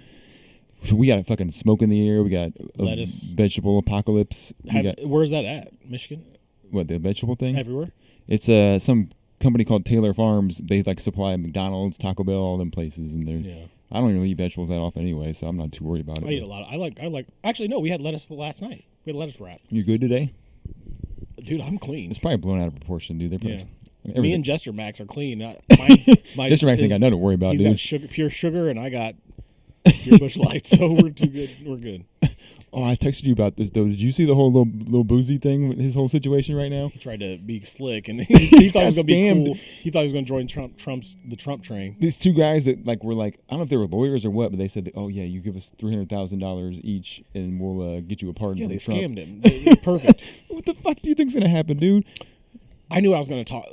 We got a fucking smoke in the air. We got lettuce, vegetable apocalypse. Where's that at? Michigan? What, the vegetable thing? Everywhere. It's some company called Taylor Farms. They supply McDonald's, Taco Bell, all them places, and they're. I don't even eat vegetables that often anyway, so I'm not too worried about it. I eat a lot. I like. Actually, no. We had lettuce last night. We had lettuce wrap. You good today? Dude, I'm clean. It's probably blown out of proportion, dude. Me and Jester Max are clean. Jester Max ain't got nothing to worry about, dude. He's got pure sugar, and I got Your Bush Light, so we're too good. We're good. Oh, I texted you about this though. Did you see the whole little boozy thing? His whole situation right now. He tried to be slick, and he thought it was gonna be scammed. cool. He thought he was gonna join the Trump train. These two guys that were like, I don't know if they were lawyers or what, but they said, that, oh yeah, you give us $300,000 each, and we'll get you a pardon. Yeah, from they Trump. scammed him. They're perfect. What the fuck do you think's gonna happen, dude? I knew I was gonna talk.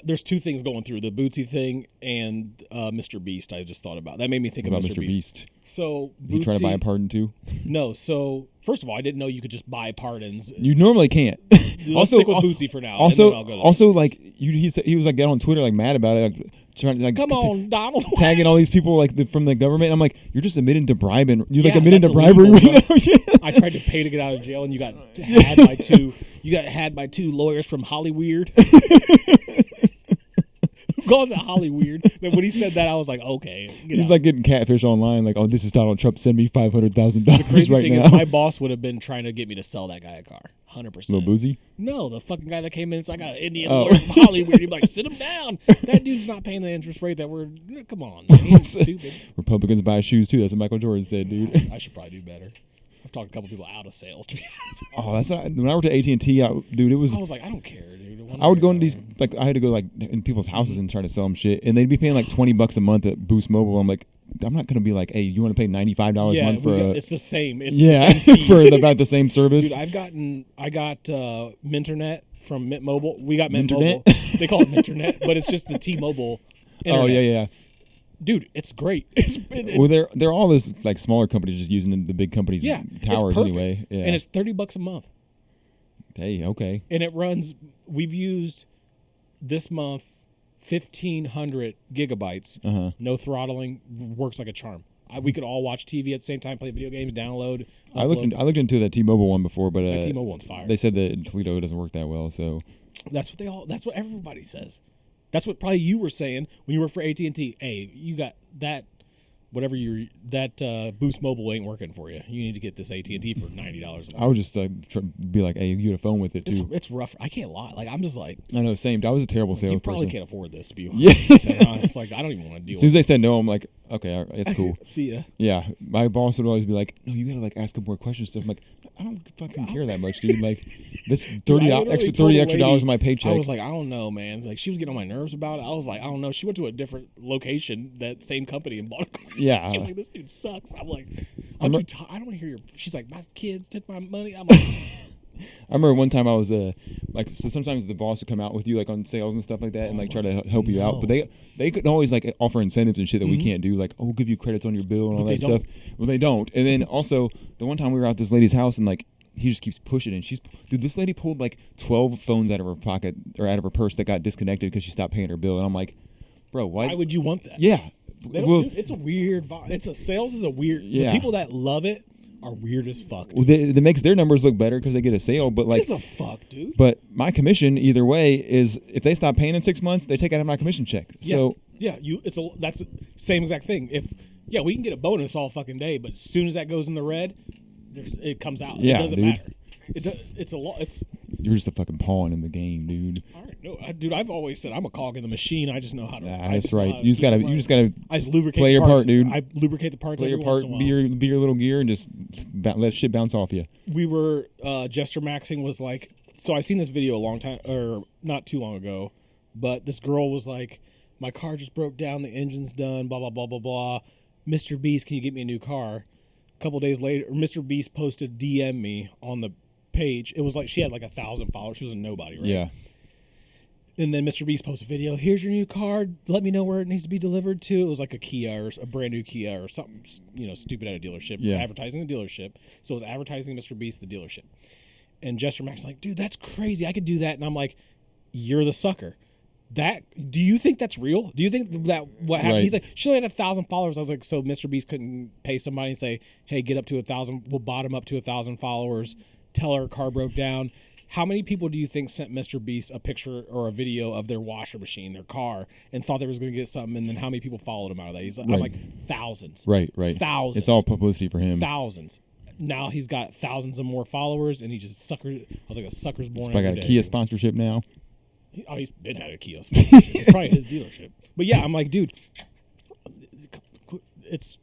There's two things going through, the Bootsy thing and Mr. Beast. I just thought about that. Made me think About of Mr. Beast. So You trying to buy a pardon too? No. So first of all, I didn't know you could just buy pardons. You normally can't. Let's stick with Bootsy for now. Also, and then I'll go to also like he was like get on Twitter like mad about it, like trying to like come on, Donald, tagging all these people like from the government. I'm like, you're just admitting to bribing. You're like Yeah, admitting to that's bribery illegal, right now. Yeah. I tried to pay to get out of jail, and you got had by two. You got had by two lawyers from Hollyweird. Who calls it Hollyweird? Then when he said that, I was like, okay. He's like getting catfish online. Like, oh, this is Donald Trump. Send me $500,000 The crazy right thing now. is, my boss would have been trying to get me to sell that guy a car. 100%. Little boozy. No, the fucking guy that came in. It's like I got an Indian lawyer from Hollywood. He'd be like, sit him down. That dude's not paying the interest rate that we're. Come on, man. He's stupid. Republicans buy shoes too. That's what Michael Jordan said, dude. I should probably do better. I've talked a couple people out of sales, to be honest. Oh, that's not. When I worked at AT&T, dude, it was. I was like, I don't care, dude. I would go into these like I had to go like in people's houses and try to sell them shit, and they'd be paying like $20 a month at Boost Mobile. I'm like, I'm not gonna be like, hey, you want to pay $95 a month for it's the same. It's yeah, the same speed. for about the same service. Dude, I got Minternet from Mint Mobile. We got Mint Minternet? Mobile. They call it Minternet, but it's just the T-Mobile internet. Oh yeah. Dude, it's great. Well, they're all this like smaller companies just using the big companies' towers anyway. Yeah, and it's $30 a month. Hey, okay. And it runs. We've used this month 1,500 gigabytes. No throttling. Works like a charm. We could all watch TV at the same time, play video games, download. Upload. I looked into that T-Mobile one before, but That T-Mobile one's fire. They said that in Toledo it doesn't work that well. So That's what everybody says. That's what probably you were saying when you worked for AT&T. Hey, you got that. Whatever Boost Mobile ain't working for you. You need to get this AT&T for $90 a month. I would just be like, hey, you get a phone with it too. It's rough. I can't lie. Like I'm just like. I know, same. I was a terrible salesperson. You probably can't afford this. To be honest. Like I don't even want to deal. As soon as they said no, I'm like, okay, all right, it's cool. See ya. Yeah, my boss would always be like, no, you gotta like ask him more questions. Stuff. I'm like, I don't fucking care that much, dude. Like this $30 dollars in my paycheck. I was like, I don't know, man. Like she was getting on my nerves about it. I was like, I don't know. She went to a different location, that same company, and bought a car. Yeah. She was like, this dude sucks. I'm like, I don't want to hear your. She's like, my kids took my money. I'm like. I remember one time I was like, so sometimes the boss would come out with you like on sales and stuff like that and like try to help you out, but they could always like offer incentives and shit that we can't do, like, oh, we'll give you credits on your bill and all that stuff. Well, they don't. And then also the one time we were at this lady's house and like he just keeps pushing and this lady pulled like 12 phones out of her pocket or out of her purse that got disconnected because she stopped paying her bill, and I'm like, bro, why would you want that? Yeah, it's a weird vibe. Sales is a weird. The people that love it are weird as fuck. Well, that makes their numbers look better because they get a sale, but like, it's a fuck, dude. But my commission either way is if they stop paying in 6 months, they take out of my commission check. So that's the same exact thing. We can get a bonus all fucking day, but as soon as that goes in the red, it comes out. Yeah, it doesn't dude. matter. It's a lot. You're just a fucking pawn in the game, dude. All right, no, dude. I've always said I'm a cog in the machine. I just know how to. That's right. You just gotta. I just lubricate. Play your part, dude. I lubricate the parts. Play your part. Be your little gear and just let shit bounce off you. We were Jester Maxing was like. So I seen this video a long time or not too long ago, but this girl was like, my car just broke down. The engine's done. Blah blah blah blah blah. Mr. Beast, can you get me a new car? A couple days later, Mr. Beast posted DM me on the page. It was like she had like 1,000 followers. She was a nobody, right? Yeah. And then Mr. Beast posted a video. Here's your new car. Let me know where it needs to be delivered to. It was like a Kia or a brand new Kia or something, stupid at a dealership. Yeah. Advertising the dealership. So it was advertising Mr. Beast, the dealership. And Jester Max like, dude, that's crazy. I could do that. And I'm like, you're the sucker. Do you think that's real? Do you think that what happened? Right. He's like, she only had 1,000 followers. I was like, so Mr. Beast couldn't pay somebody and say, hey, get up to 1,000. We'll bottom up to 1,000 followers. Tell her car broke down. How many people do you think sent Mr. Beast a picture or a video of their washer machine, their car, and thought they was going to get something? And then how many people followed him out of that? He's like, I'm like, thousands. Right. Thousands. It's all publicity for him. Thousands. Now he's got thousands of more followers, and he just suckers. I was like, a sucker's born. I got a Kia sponsorship now. He's been had a Kia sponsorship. It's probably his dealership. But yeah, I'm like, dude, it's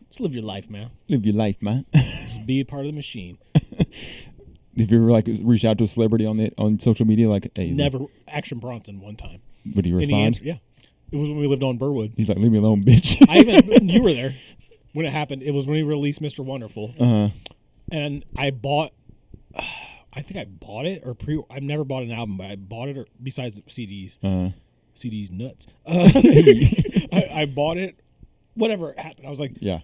just live your life, man. Live your life, man. Just be a part of the machine. Have you ever like reached out to a celebrity on social media? Like, hey, never. Action Bronson one time. Would he respond? Yeah. It was when we lived on Burwood. He's like, leave me alone, bitch. You were there when it happened. It was when he released Mr. Wonderful. And I bought. I think I bought it or I've never bought an album, but I bought it besides the CDs. CDs nuts. I bought it. Whatever happened, I was like, yeah.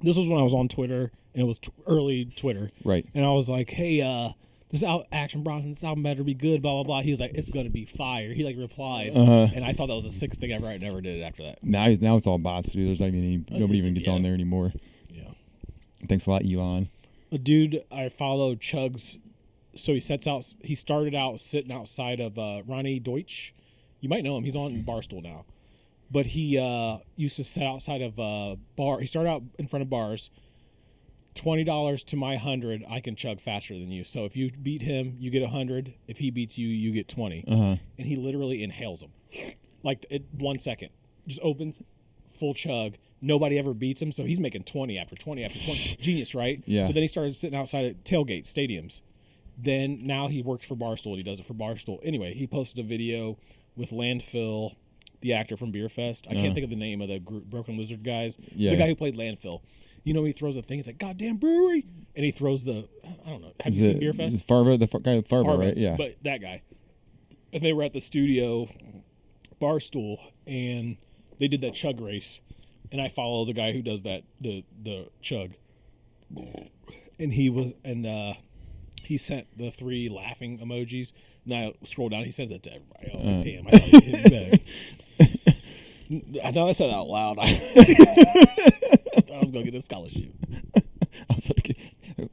This was when I was on Twitter, and it was early Twitter, right? And I was like, hey, this Action Bronson, this album better be good, blah blah blah. He was like, it's gonna be fire. He like replied, and I thought that was the sickest thing ever. I never did it after that. Now it's all bots, dude. There's like nobody even gets on there anymore. Yeah. Thanks a lot, Elon. A dude I follow chugs. So he started out sitting outside of Ronnie Deutsch. You might know him. He's on Barstool now. But he used to sit outside of a bar. He started out in front of bars. $20 to my 100, I can chug faster than you. So if you beat him, you get 100. If he beats you, you get 20. And he literally inhales them. Like 1 second. Just opens, full chug. Nobody ever beats him. So he's making 20 after 20 after 20. Genius, right? Yeah. So then he started sitting outside at tailgate stadiums. Then now he works for Barstool. He does it for Barstool. Anyway, he posted a video with Landfill, the actor from Beer Fest. I can't think of the name of the group, Broken Lizard guys. Yeah, the guy who played Landfill. You know, he throws a thing. He's like, "Goddamn brewery!" And he throws the. I don't know. Have you seen Beer Fest? Farva, the guy with Farva, right? Yeah. But that guy. And they were at the studio, Barstool, and they did that chug race. And I follow the guy who does that, the chug. And he sent the 3 laughing emojis. And I scroll down. He sends it to everybody. I was like, damn, I thought he was better. I know I said that out loud. I thought I was going to get a scholarship. I was like,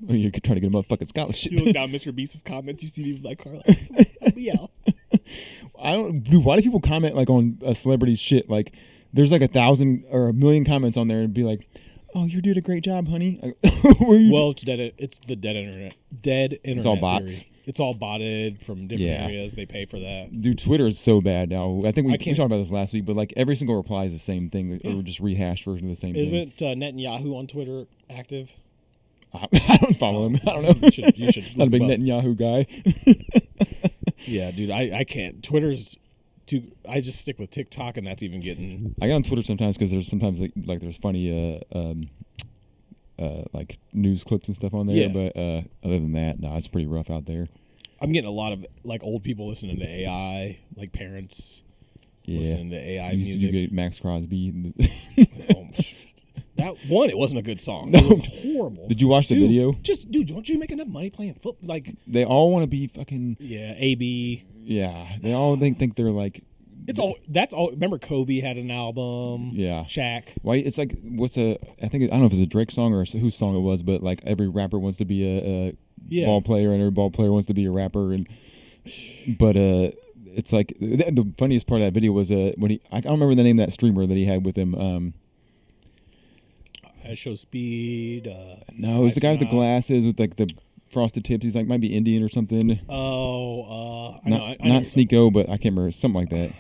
you're trying to get a motherfucking scholarship. You look down Mr. Beast's comments. You see me with my car like, help me out. Dude, why do people comment like on a celebrity's shit? Like, there's like 1,000 or 1,000,000 comments on there and be like, oh, you're doing a great job, honey. Well, it's the dead internet. It's all bots. Theory. It's all botted from different areas. They pay for that. Dude, Twitter is so bad now. I think we talked about this last week, but like every single reply is the same thing. Or just rehashed version of the same thing. Isn't Netanyahu on Twitter active? I don't follow him. I don't know. You should Not a big Netanyahu guy. Yeah, dude, I can't. Twitter's too. I just stick with TikTok, and that's even getting. I get on Twitter sometimes because there's sometimes like there's funny like news clips and stuff on there. Yeah. But other than that, no, it's pretty rough out there. I'm getting a lot of like old people listening to AI, like parents listening to AI music. You get Max Crosby. That one, it wasn't a good song. No. It was horrible. Did you watch the video? Dude, don't you make enough money playing football? Like they all want to be fucking. Yeah, AB. Yeah, they all think they're like. It's all. That's all. Remember, Kobe had an album. Yeah. Shaq. Why? It's like I don't know if it's a Drake song or whose song it was, but like every rapper wants to be a ball player, and every ball player wants to be a rapper, but it's like the funniest part of that video was when I don't remember the name of that streamer that he had with him. Show Speed. No, it was the guy with the glasses with like the frosted tips. He's like might be Indian or something. Oh, not Sneeko, but I can't remember, something like that.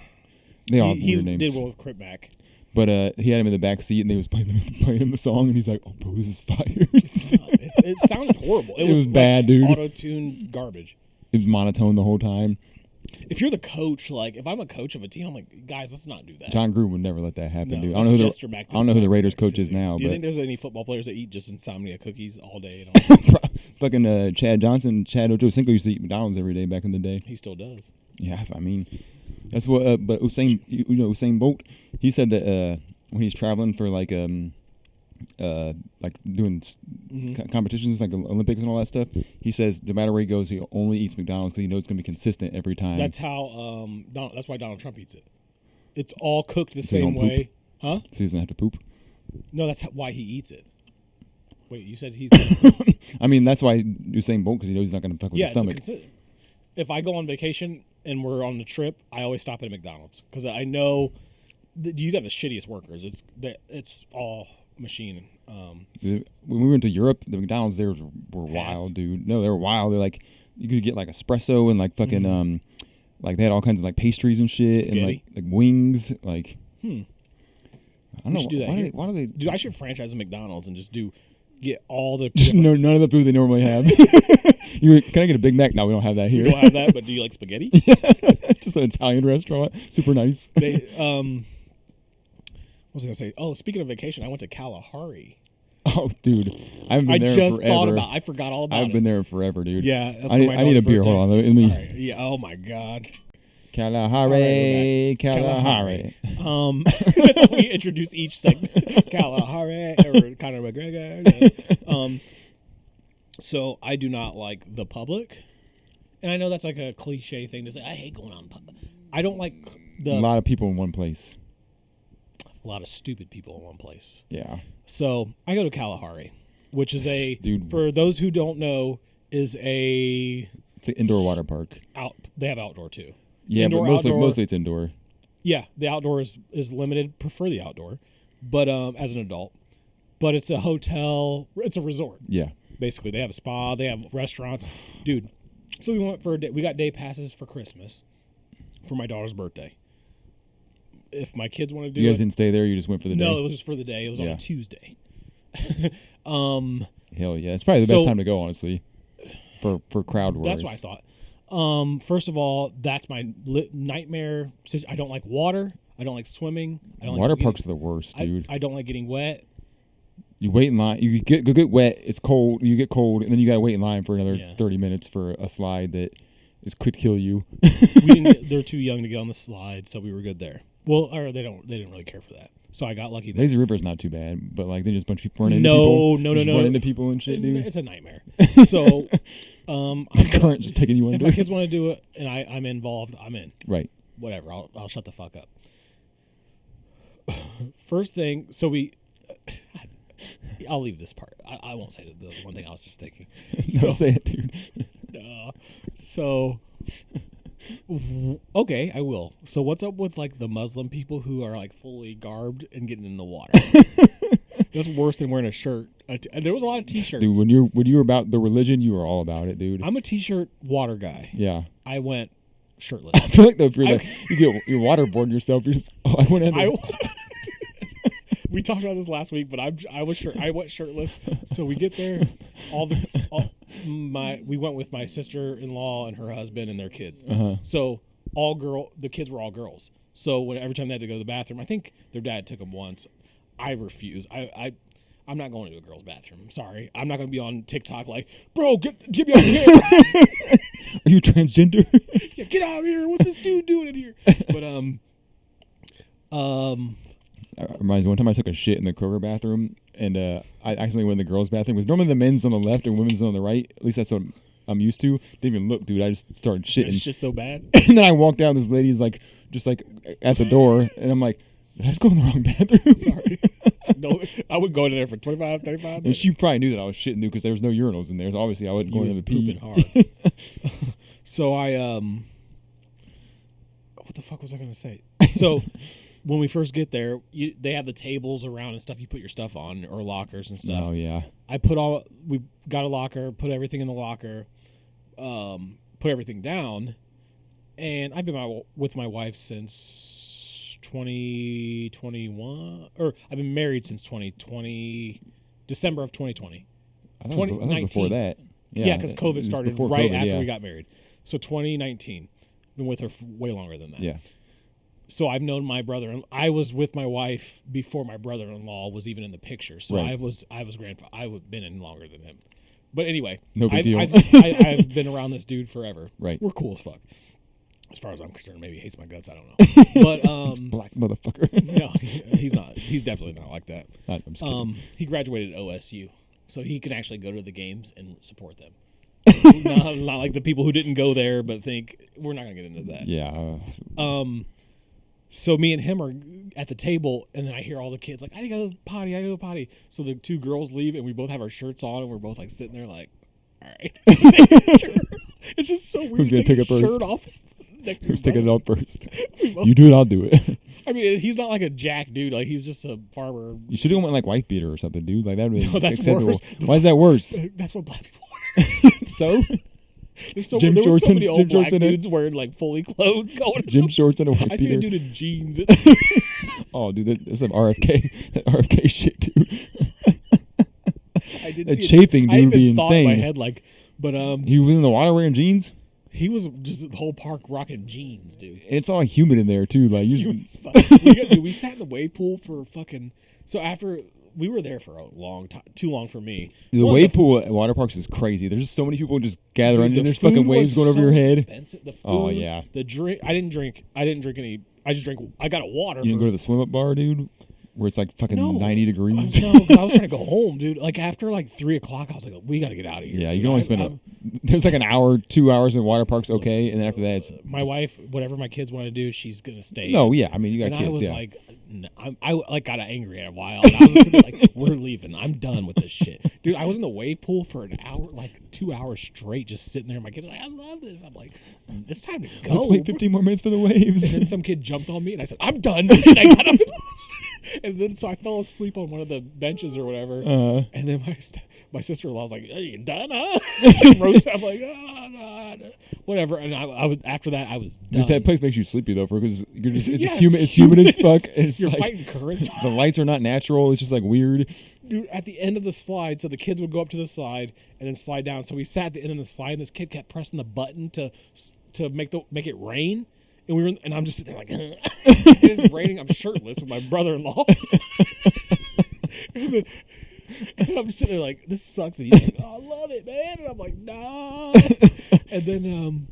They all have weird names. He did one with Crip Mac. But he had him in the back seat, and they was playing him the song, and he's like, "Oh, bro, this is fire." It sounded horrible. It was bad, dude. Auto-tuned garbage. It was monotone the whole time. If you're the coach, like if I'm a coach of a team, I'm like, guys, let's not do that. John Gruden would never let that happen, dude. I don't know who the Raiders coach is now. Do you but think there's any football players that eat just insomnia cookies all day? Fucking Chad Ochocinco used to eat McDonald's every day back in the day. He still does. Yeah, I mean, that's what. But Usain Bolt, he said that when he's traveling for like doing competitions like Olympics and all that stuff, he says no matter where he goes, he only eats McDonald's because he knows it's going to be consistent every time. That's how that's why Donald Trump eats it. It's all cooked the same way. Huh? So he doesn't have to poop? No, that's why he eats it. Wait, you said he's I mean, that's why Usain Bolt, because he knows he's not going to fuck with his stomach. If I go on vacation and we're on the trip, I always stop at a McDonald's because I know that you got the shittiest workers. It's all machine. When we went to Europe, the McDonald's there were wild, dude. No, they were wild. They're like, you could get like espresso and like fucking like they had all kinds of like pastries and shit. Spaghetti. And like wings, like I don't know. Should do that here. Why do they? Dude, I should franchise a McDonald's and just get all the. No, none of the food they normally have. Can I get a Big Mac? No, we don't have that here. You don't have that, but do you like spaghetti? Just an Italian restaurant, super nice. What was I gonna say? Oh, speaking of vacation, I went to Kalahari. Oh, dude, I haven't been there just forever. thought about. I forgot all about it. I've been there forever, dude. Yeah, I need a beer. Birthday. Hold on, let me. Right. Yeah. Oh my God. Kalahari. That's how we introduce each segment. Kalahari or Conor McGregor. So I do not like the public, and I know that's like a cliche thing to say. I hate going on public. I don't like a lot of people in one place. A lot of stupid people in one place. Yeah. So I go to Kalahari, which is Dude. for those who don't know, it's an indoor water park. They have outdoor too. Yeah, Indoor, but outdoor. mostly it's indoor. Yeah, the outdoor is limited. Prefer the outdoor, but as an adult. But it's a hotel. It's a resort. Yeah. Basically, they have a spa. They have restaurants. Dude, so we went for a day. We got day passes for Christmas for my daughter's birthday. If my kids want to do you guys it, didn't stay there. You just went for the day. No, it was just for the day. It was on a Tuesday. Hell yeah, it's probably the best time to go, honestly, for crowd wars. That's what I thought. First of all, that's my nightmare. I don't like water. I don't like swimming. I don't water like parks are the worst, dude. I don't like getting wet. You wait in line. You get wet. It's cold. You get cold, and then you gotta wait in line for another 30 minutes for a slide that could kill you. They're too young to get on the slide, so we were good there. Well, or they didn't really care for that. So I got lucky there. Lazy River's not too bad, but like then just a bunch of people running into people and shit, dude. It's a nightmare. So the current just taking you under. If my kids want to do it and I'm involved, I'm in. Right. Whatever. I'll shut the fuck up. First thing, I'll leave this part. I won't say the one thing I was just thinking. No, say it, dude. So, okay, I will. So what's up with like the Muslim people who are like fully garbed and getting in the water? That's worse than wearing a shirt. There was a lot of t-shirts. Dude, when you're about the religion, you are all about it, dude. I'm a t-shirt water guy. Yeah. I went shirtless. I feel like though, if you get you're waterboarding yourself, you're just I went in there. We talked about this last week, but I went shirtless. So we get there, we went with my sister-in-law and her husband and their kids. Uh-huh. So the kids were all girls. So every time they had to go to the bathroom, I think their dad took them once. I refuse. I'm not going to a girl's bathroom. I'm sorry. I'm not going to be on TikTok like, bro, get me out of here. Are you transgender? Yeah, get out of here. What's this dude doing in here? But reminds me, one time I took a shit in the Kroger bathroom, and I accidentally went in the girls' bathroom. It was normally the men's on the left and women's on the right. At least that's what I'm used to. Didn't even look, dude. I just started shitting. It's just so bad. And then I walked out, and this lady's just at the door, and I'm like, did I just go in the wrong bathroom? Sorry. No, I would go in there for 25, 35 minutes. And she probably knew that I was shitting, dude, because there was no urinals in there. So obviously, I wasn't going to the pee. Hard. So I what the fuck was I going to say? So when we first get there, they have the tables around and stuff you put your stuff on, or lockers and stuff. Oh, yeah. We got a locker, put everything in the locker, put everything down, and I've been with my wife since 2021, or I've been married since 2020, December of 2020. I thought it was before that. Yeah, because COVID started after yeah. we got married. So 2019. Been with her for way longer than that. Yeah. So I've known my brother. I was with my wife before my brother-in-law was even in the picture. So right. I was grandfather. I've been in longer than him. But anyway, no big deal. I've been around this dude forever. Right. We're cool as fuck. As far as I'm concerned, maybe he hates my guts. I don't know. But black motherfucker. No, he's not. He's definitely not like that. I'm just kidding. He graduated at OSU, so he can actually go to the games and support them. not like the people who didn't go there but think we're not gonna get into that. Yeah. So me and him are at the table, and then I hear all the kids like, I gotta go potty. So the two girls leave, and we both have our shirts on, and we're both like sitting there like, all right. It's just so weird. Who's gonna take it first? Shirt off. Who's taking it off first? You do it, I'll do it. I mean, he's not like a jack dude. Like, he's just a farmer. You should have went like wife beater or something, dude. Like that would be acceptable. Worse. Why is that worse? That's what black people wear. So? There were so many old black dudes wearing like fully clothed. Gym shorts and a white beater. I seen a dude in jeans. Oh, dude, that's some RFK shit, dude. I did that see chafing, I dude, would be even thought in insane. my head, like, but He was in the water wearing jeans. he was just the whole park rocking jeans, dude. And it's all humid in there too. Like We sat in the wave pool for fucking. So after we were there for a long time, too long for me. the wave pool at water parks is crazy. There's just so many people just gather under. There's fucking waves going over your head. Expensive. The food, Oh yeah. The drink. I didn't drink any. I just drank. I got a water. You didn't go to the swim up bar, dude, where it's like fucking 90 degrees. No, 'cause I was trying to go home, dude. Like after like 3 o'clock, I was like, we got to get out of here. Yeah, you can only spend there's like an hour, 2 hours in water parks, okay, and then after that, it's my wife. Whatever my kids want to do, she's gonna stay. No, yeah, I mean you got and kids. I was Yeah, like, no, I like got angry at a while. And I was just like, we're leaving. I'm done with this shit, dude. I was in the wave pool for an hour, like 2 hours straight, just sitting there. My kids are like, I love this. I'm like, it's time to go. let's wait 15 more minutes for the waves. And then some kid jumped on me, and I said, I'm done. And I got up. And then so I fell asleep on one of the benches or whatever. And then my sister-in-law was like, "Are you done, huh?" I'm like, "Oh God, whatever." And I was after that I was done. That place makes you sleepy though, because you're just it's Yes, humid. It's humid as fuck. It's You're like, fighting currents. the lights are not natural. It's just like weird. Dude, at the end of the slide, so the kids would go up to the slide and then slide down. So we sat at the end of the slide, and this kid kept pressing the button to make it rain. And I'm just sitting there like, it's raining. I'm shirtless with my brother-in-law. and I'm just sitting there like, this sucks. And he's like, oh, I love it, man. And I'm like, nah. And then,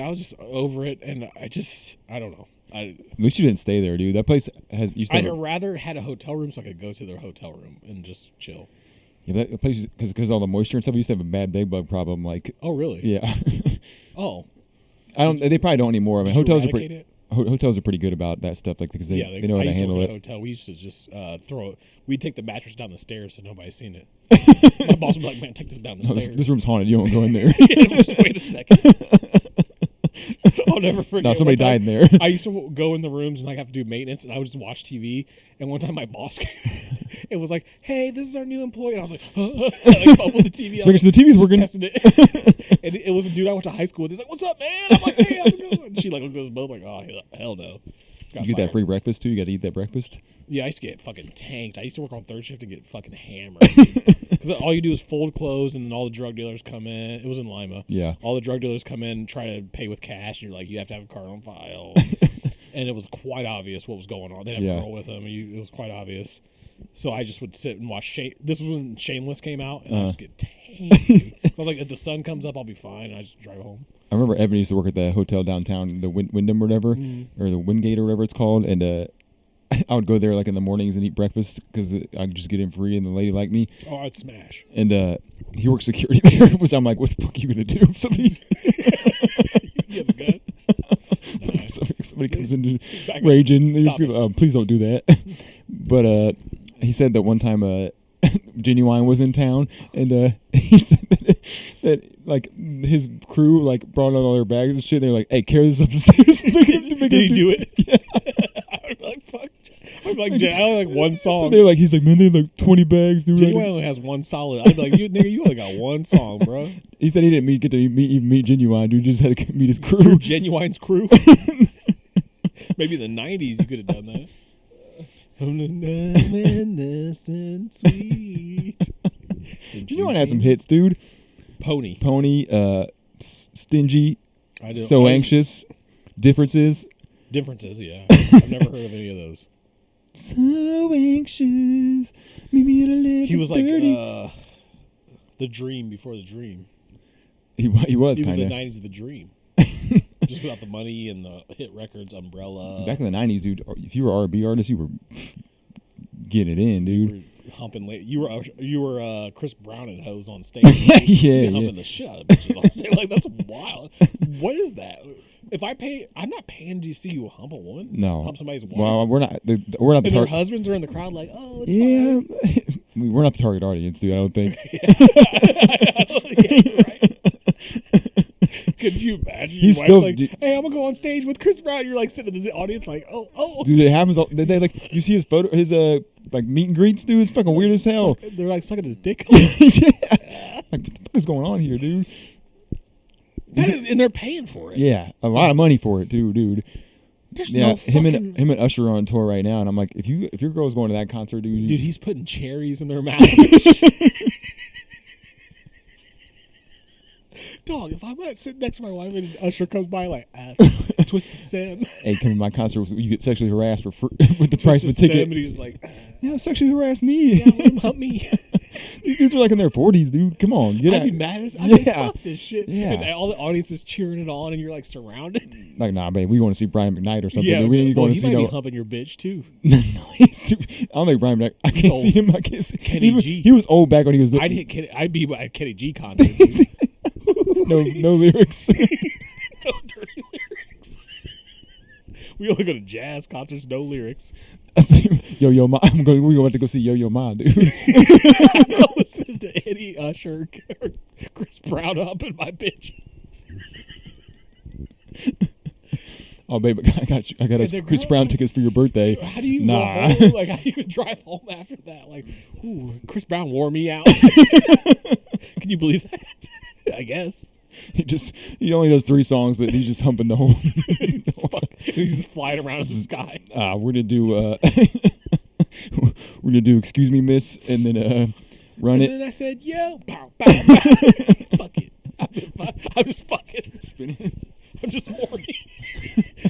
I was just over it. And I don't know. At least you didn't stay there, dude. That place has. I'd rather had a hotel room so I could go to their hotel room and just chill. Yeah, that place because all the moisture and stuff. We used to have a bad bed bug problem. Like, oh really? Yeah. Oh. I don't. They probably don't anymore. I mean, hotels are pretty good about that stuff, like because they know how to handle it. Hotel. We used to just throw it. We'd take the mattress down the stairs so nobody's seen it. My boss would be like, "Man, take this down the stairs." This room's haunted. You don't go in there. Just wait a second. I'll never forget. No, somebody died in there. I used to go in the rooms and I have to do maintenance, and I would just watch TV. And one time, my boss, it was like, "Hey, this is our new employee," and I was like, I fumbled the TV. So the TV's working. Testing it. And it was a dude I went to high school with. He's like, "What's up, man?" I'm like, "Hey, how's it going?" And she like looked at us both like, "Oh, hell no." You get that free breakfast too. You got to eat that breakfast. Yeah, I used to get fucking tanked. I used to work on third shift and get fucking hammered. Because all you do is fold clothes, and then all the drug dealers come in. It was in Lima. Yeah. All the drug dealers come in and try to pay with cash, and you're like, you have to have a card on file. And it was quite obvious what was going on. They had a girl with them. It was quite obvious. So I just would sit and watch This was when Shameless came out, and I just get tanked. So I was like, if the sun comes up, I'll be fine. And I just drive home. I remember Evan used to work at the hotel downtown, the Wyndham or whatever, or the Wingate or whatever it's called, and I would go there like in the mornings and eat breakfast because I could just get in free, and the lady liked me. Oh, I'd smash. And he worked security there, which I'm like, what the fuck are you gonna do if somebody? You have a gun. Somebody comes in raging. Please don't do that. But he said that one time Genuine was in town, and he said that like his crew like brought out all their bags and shit. They're like, "Hey, carry this up the stairs." Did he do it? Yeah. I'm like, fuck. I'm like, I only like one song. So they're like, he's like, man, they have like 20 bags, dude. Genuine only has one solid. I'd be like, you only got one song, bro. He said he didn't get to meet Genuine, dude. Just had to meet his crew. Genuine's crew. Maybe in the 90s you could have done that. Sweet. Genuine had some hits, dude. Pony, Stingy, So Anxious, Differences, yeah. I've never heard of any of those. So anxious, maybe a little. He was like the dream before the dream. He was the kind of 90s of the dream. Just without the money and the hit records, Umbrella. Back in the 90s, dude, if you were an R&B artist, you were getting it in, dude. You were humping late. You were Chris Brown and hoes on stage. Yeah, humping the shit out of bitches on stage. Like, that's wild. What is that? If I pay, I'm not paying to see you hump a woman. No, hump somebody's wife. Well, we're not. We're not. And their husbands are in the crowd, like, oh, it's fine. We're not the target audience, dude. I don't think. Yeah, right. Could you imagine? Your wife's like, hey, I'm gonna go on stage with Chris Brown. You're like sitting in the audience, like, oh. Dude, it happens. They like you see his photo, his like meet and greets, dude. It's fucking weird as hell. They're like sucking his dick. Yeah. Like, what the fuck is going on here, dude? And they're paying for it. Yeah, a lot of money for it too, dude. There's Yeah, no fucking... him and Usher are on tour right now, and I'm like, if your girl's going to that concert, Dude, he's putting cherries in their mouth. Dog, if I'm not sitting next to my wife and Usher comes by like, Twisted Sam. Hey, come to my concert, you get sexually harassed for with the price of a Sam, ticket. and he's like, Yeah, sexually harass me. yeah, let him hump me. These dudes are like in their 40s, dude. Come on, get I'd out. be mad as I'd be like, fuck this shit. Yeah. And all the audience is cheering it on, and you're like surrounded. Like, nah, babe, we want to see Brian McKnight or something. Yeah, we ain't going to he see might no. be humping your bitch too. I don't think Brian McKnight. I can't old. see him. I can't see. Kenny G. He was old back when he was. I'd be at a Kenny G concert. Dude. no lyrics. No dirty lyrics. We only go to jazz concerts, no lyrics. Yo Ma. We're going to go see Yo Ma, dude. I'm not listening to any Usher or Chris Brown up in my bitch. Oh, babe, I got us Chris Brown tickets for your birthday. How do you go home? Like, how do you even drive home after that? Like, ooh, Chris Brown wore me out. Can you believe that? I guess. He only does 3 songs, but he's just humping the whole. He's just flying around in the sky. We're gonna do Excuse Me, Miss, and then Run It. And then I said, yo, pow, pow, pow. Fuck it. I'm just fucking spinning. I'm just horny.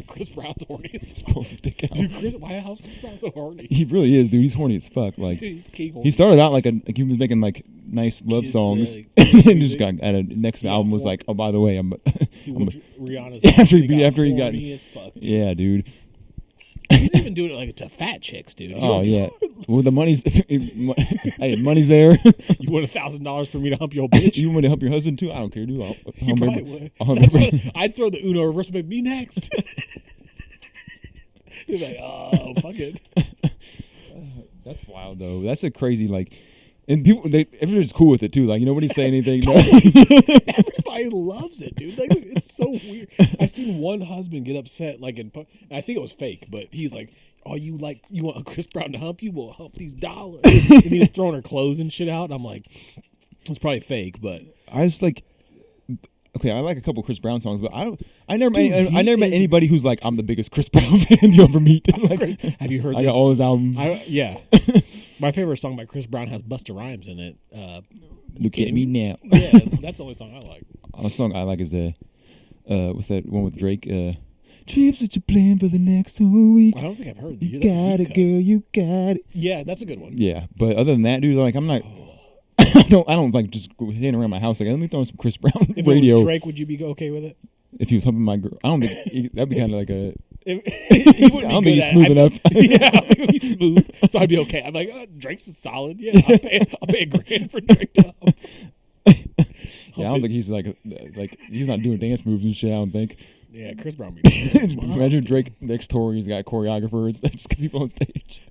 Chris Brown's horny as fuck. Pulls his dick out. Dude, how's Chris Brown so horny? He really is, dude. He's horny as fuck. Like, Dude, he's king horny. he started out like he was making like nice love songs, like, and then just got at a next album was like, oh, by the way, Rihanna's after he got horny as fuck, dude. Yeah, dude. He's even doing it like to fat chicks, dude. Oh yeah. Well, the money's hey, money's there. You want $1,000 for me to hump your bitch? You want me to hump your husband too? I don't care, dude. You probably would. I'd throw the Uno reverse, but me next. You're like, oh, fuck it. That's wild though. That's a crazy like, and everybody's cool with it too. Like, nobody say anything. Everybody loves it, dude. Like, it's so weird. I seen one husband get upset, like I think it was fake, but he's like, "Oh, you want Chris Brown to hump you? We'll hump these dollars." And he was throwing her clothes and shit out. And I'm like, it's probably fake, but I just like. Okay, I like a couple Chris Brown songs, but I never met anybody who's like, I'm the biggest Chris Brown fan you ever meet. Like, have you heard? I got all his albums. Yeah, my favorite song by Chris Brown has Busta Rhymes in it. Look at me now. Yeah, that's the only song I like. A song I like is what's that one with Drake? Trips that you plan for the next whole week. I don't think I've heard. You got it, girl. You got it. Yeah, that's a good one. Yeah, but other than that, dude, like, I'm not. I don't like just hanging around my house like, let me throw on some Chris Brown if radio. It was Drake, would you be okay with it? If he was humping my girl, I don't think that'd be kind of like a. I don't think he's smooth enough. Yeah, I think he's smooth, so I'd be okay. I'm like, Drake's solid. Yeah, I'll pay $1,000 for Drake to hump. Yeah, I don't think he's like he's not doing dance moves and shit. I don't think. Yeah, Chris Brown. Imagine Drake next tour. He's got choreographers. Just got people on stage.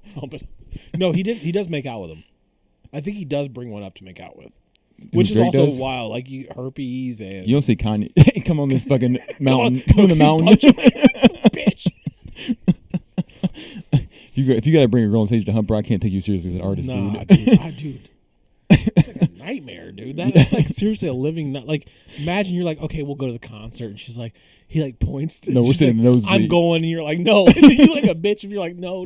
No, he does make out with him. I think he does bring one up to make out with, which is Drake also does? Herpes and You don't see Kanye come on this fucking mountain. Come on the mountain, bitch. If you got to bring a girl on stage to hump her, I can't take you seriously as an artist, nah, dude. Dude. It's like a nightmare, dude. That's like seriously a living. Like, imagine you're like, okay, we'll go to the concert, and she's like, he like points to. No, we're sitting in the nosebleeds. I'm going, and you're like, no. And you're like a bitch, and you're like, no.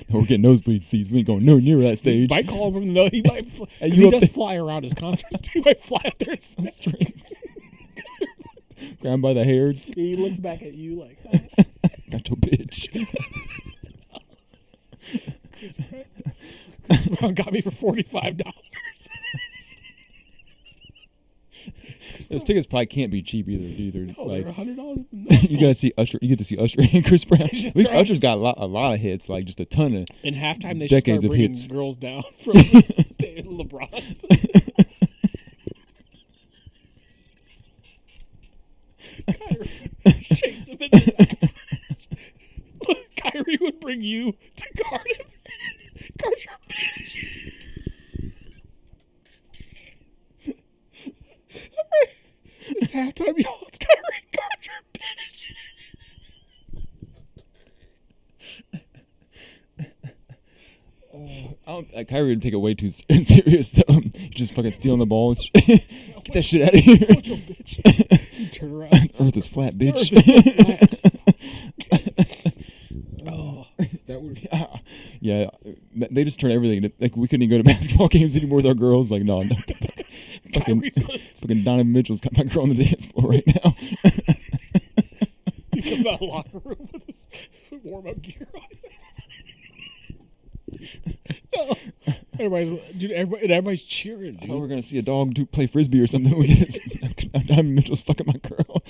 We're getting nosebleed seats. We ain't going no near that stage. You might call him from the nose. He might. He does fly around his concerts too. He might fly up there on strings. Grab him by the hairs. He looks back at you like, got your bitch. Chris Brown got me for $45. Those tickets probably can't be cheap either. No, like, they're $100. You gotta see Usher. You get to see Usher and Chris Brown. At least right. Usher's got a lot of hits, like just a ton of. In halftime, they should decades start of bringing hits. girls down from LeBron's. Kyrie shakes him in the back. Look, Kyrie would bring you to guard him. Guard your bitch. It's halftime, y'all. It's Kyrie. Guard your bitch. I don't. Kyrie would take it way too serious. Just fucking stealing the ball. Get that shit out of here. Guard your bitch. You turn around. Earth is flat, bitch. Earth is flat. Yeah, they just turn everything. Like we couldn't even go to basketball games anymore with our girls. Like no. Fucking Donovan Mitchell's got my girl on the dance floor right now. He comes out of the locker room with his warm-up gear on. No. Everybody's cheering, dude. I thought we were gonna see a dog play frisbee or something. We get Donovan Mitchell's fucking my girl.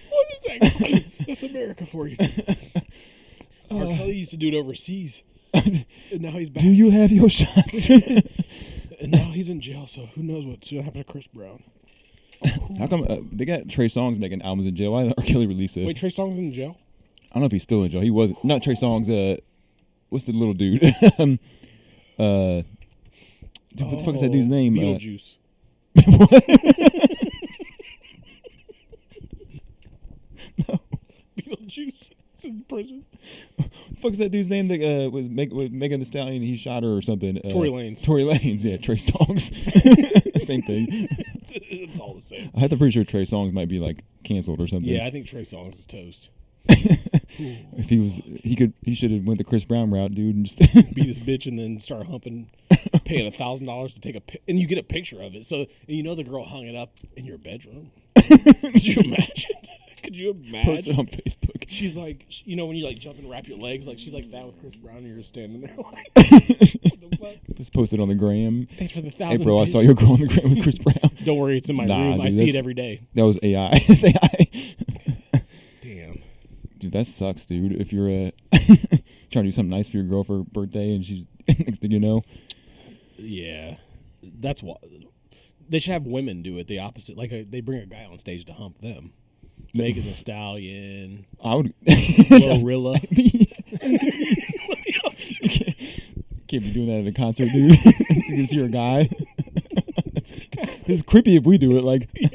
What is that? That's America for you. R. Kelly used to do it overseas. And now he's back. Do you have your shots? And now he's in jail, so who knows what's going to happen to Chris Brown. How come they got Trey Songz making albums in jail? Why did R. Kelly release it? Wait, Trey Songz in jail? I don't know if he's still in jail. He was not Trey Songz. What's the little dude? Dude, what the fuck is that dude's name? Beetlejuice. What? No. Beetlejuice is in prison. What the fuck is that dude's name that was Megan Thee Stallion? He shot her or something. Tory Lanez. Tory Lanez, yeah. Trey Songz. Same thing. It's all the same. I'm pretty sure Trey Songz might be like canceled or something. Yeah, I think Trey Songz is toast. If he should have went the Chris Brown route, dude, and just beat his bitch and then start humping, paying $1,000 to take and you get a picture of it. So and you know the girl hung it up in your bedroom. Could you imagine? Could you imagine? Post it on Facebook. She's like, you know, when you like jump and wrap your legs, like she's like that with Chris Brown, and you're just standing there like, what the fuck? Just post it on the gram. Thanks for the 1,000. Hey, bro, I saw your girl on the gram with Chris Brown. Don't worry, it's in my room. Dude, I see it every day. That was AI. It's AI. Damn. Dude, that sucks, dude. If you're trying to do something nice for your girl for her birthday and she's next thing you know. Yeah. That's what. They should have women do it the opposite. Like they bring a guy on stage to hump them. Megan Thee Stallion. I would. Glorilla. You can't be doing that at a concert, dude. If you're a guy. It's creepy if we do it. Like, yeah.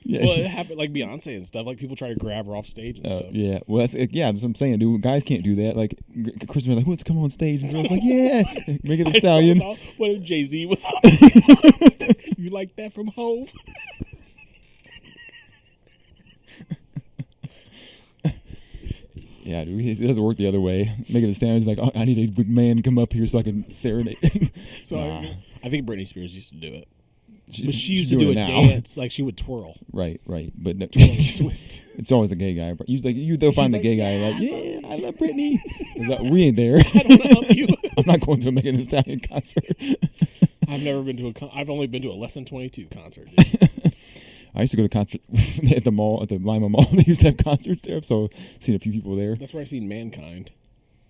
Yeah. Well, it happened like Beyonce and stuff. Like people try to grab her off stage and stuff. Yeah. Well, that's what I'm saying, dude. Guys can't do that. Like, Chris was like, "Let's come on stage," and girls like, "Yeah, Megan Thee Stallion." What if Jay-Z was? You like that from Hove? Yeah, dude, it doesn't work the other way. Megan Thee Stallion's like, oh, I need a big man to come up here so I can serenade. So I think Britney Spears used to do it. But she used to do a dance, like she would twirl. Right. But no, twist. It's always a gay guy. They'll find the gay guy like, yeah, I love Britney. We ain't there. I don't know you. I'm not going to a Megan Thee Stallion concert. I've never been to I've only been to a Less Than 22 concert. Dude. I used to go to concert at the mall, at the Lima Mall. They used to have concerts there, so I've seen a few people there. That's where I seen Mankind.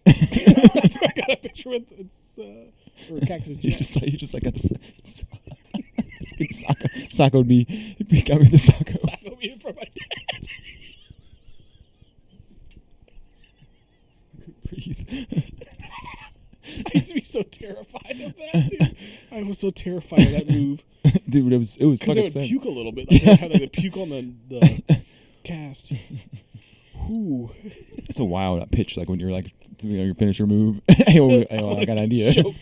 That's where I got a picture with. It's or Cactus Jack. You just like got the Socko'd me. He got me the Socko. Socko'd me from my dad. I couldn't breathe. I used to be so terrified of that, dude. I was so terrified of that move. Dude, it was fucking because they would sad. puke a little bit. Like they had to puke on the cast. Ooh. It's a wild pitch, like when you're like doing your finisher move. I got an idea. I'm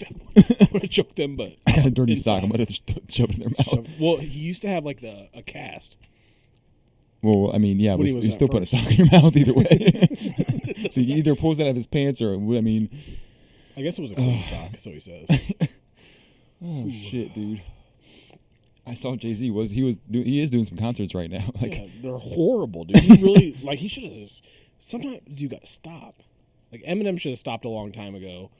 gonna choke them, but I got a dirty sock. I'm gonna just shove it in their mouth. Well, he used to have like a cast. Well, I mean, yeah, but you still put a sock in your mouth either way. So he either pulls it out of his pants or, I mean, I guess it was a clean sock, so he says. Oh shit, dude! I saw Jay-Z he is doing some concerts right now. Like, yeah, they're horrible, dude. He really like he should have just. Sometimes you got to stop. Like Eminem should have stopped a long time ago.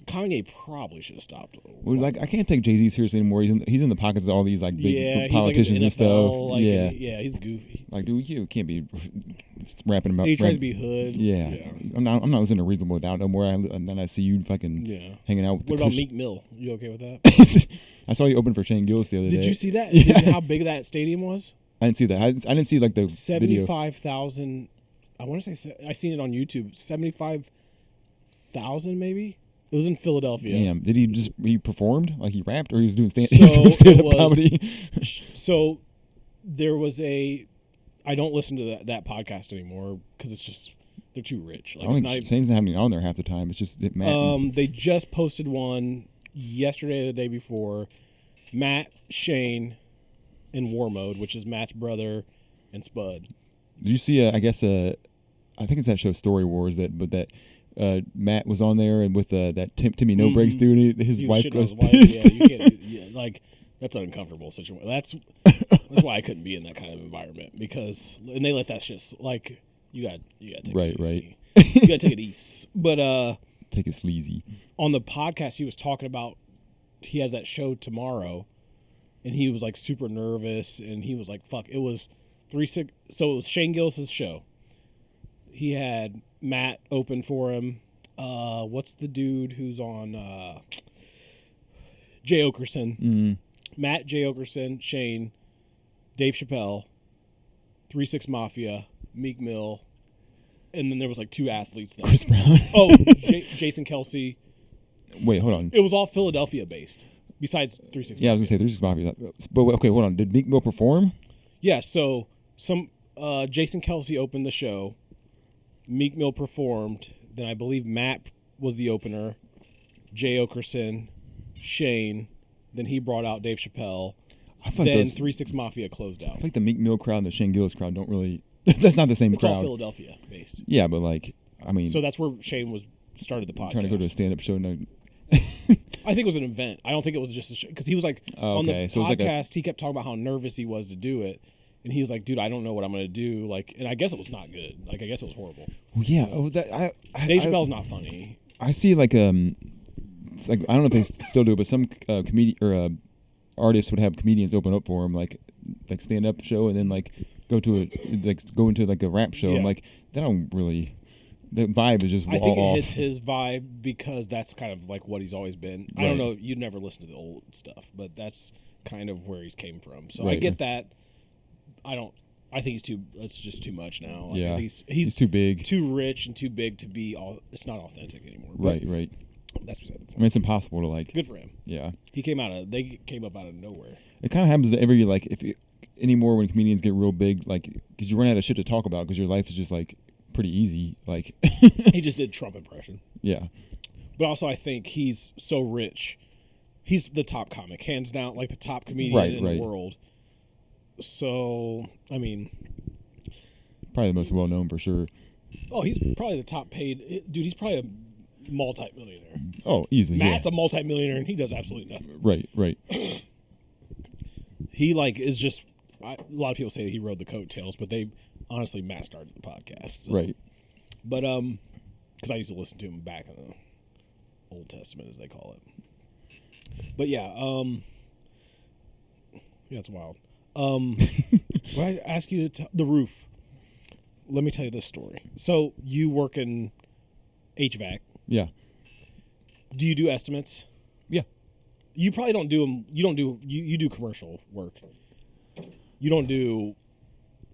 Kanye probably should have stopped. Well, like I can't take Jay-Z seriously anymore. He's in the pockets of all these like big politicians like and stuff. Like, yeah, he's goofy. Like, dude, you can't be rapping about. He tries to be hood. Yeah. I'm not listening to Reasonable Doubt no more. And then I see you fucking hanging out with. What about Meek Mill? You okay with that? I saw you open for Shane Gillis the other day. Did you see that? Yeah. How big that stadium was? I didn't see that. I didn't see like the 75,000. I want to say I seen it on YouTube. 75,000 maybe. It was in Philadelphia. Damn. Did he performed? Like he rapped or he was doing stand up comedy? So there was I don't listen to that podcast anymore because it's just they're too rich. Like, I don't think Shane's not having on there half the time. It's just Matt. They just posted one yesterday or the day before. Matt, Shane, in War Mode, which is Matt's brother, and Spud. Did you see? I guess I think it's that show Story Wars that Matt was on there and with that Timmy No Breaks dude. His wife goes pissed. Yeah, you can't. Yeah, like that's an uncomfortable situation. That's why I couldn't be in that kind of environment and they let that shit like you got to take right. You got to take it easy. But take it sleazy. On the podcast, he was talking about he has that show tomorrow, and he was like super nervous, and he was like, "Fuck!" It was 3-6. So it was Shane Gillis's show. He had Matt open for him. What's the dude who's on Jay Okerson? Mm-hmm. Matt, Jay Okerson, Shane, Dave Chappelle, 3-6 Mafia, Meek Mill, and then there was like 2 athletes there. Chris Brown. Jason Kelsey. Wait, hold on. It was all Philadelphia based. Besides 3-6. Yeah, I was gonna say 3-6 Mafia. But okay, hold on. Did Meek Mill perform? Yeah. So Jason Kelsey opened the show. Meek Mill performed. Then I believe Matt was the opener. Jay Okerson, Shane. Then he brought out Dave Chappelle. Then 3-6 Mafia closed out. I feel like the Meek Mill crowd and the Shane Gillis crowd don't really. That's not the same crowd. It's all Philadelphia based. Yeah, but like, I mean. So that's where Shane started the podcast. Trying to go to a stand-up show. No. I think it was an event. I don't think it was just a show. Because he was like, on the podcast, he kept talking about how nervous he was to do it. And he was like, dude, I don't know what I'm going to do. Like, and I guess it was not good. Like, I guess it was horrible. Well, yeah. Dave Chappelle's not funny. I see like, it's like, I don't know if they still do it, but some comedian or artists would have comedians open up for him, like stand-up show, and then like go into like a rap show. Yeah. I'm like, that don't really. The vibe is just I think it off. hits his vibe because that's kind of like what he's always been. Right. I don't know. You'd never listen to the old stuff, but that's kind of where he's came from. So right. I get that. I think he's too. It's just too much now. Like, yeah, he's too big, too rich, and too big to be all. It's not authentic anymore. Right. That's beside the point. I mean, it's impossible to like. Good for him. Yeah, they came up out of nowhere. It kind of happens to every like anymore when comedians get real big, like because you run out of shit to talk about because your life is just like pretty easy. Like he just did Trump impression. Yeah, but also I think he's so rich. He's the top comic, hands down, like the top comedian in the world. So, I mean, probably the most well-known for sure. Oh, he's probably the top paid dude. He's probably a multi-millionaire. Oh, easily. Matt's a multi-millionaire, and he does absolutely nothing. Right. He like is just. A lot of people say he rode the coattails, but honestly, Matt started the podcast. So. Right. But because I used to listen to him back in the Old Testament, as they call it. But yeah, it's wild. When I ask you to the roof, let me tell you this story. So you work in HVAC. Yeah. Do you do estimates? Yeah. You probably don't do them. You do commercial work. You don't do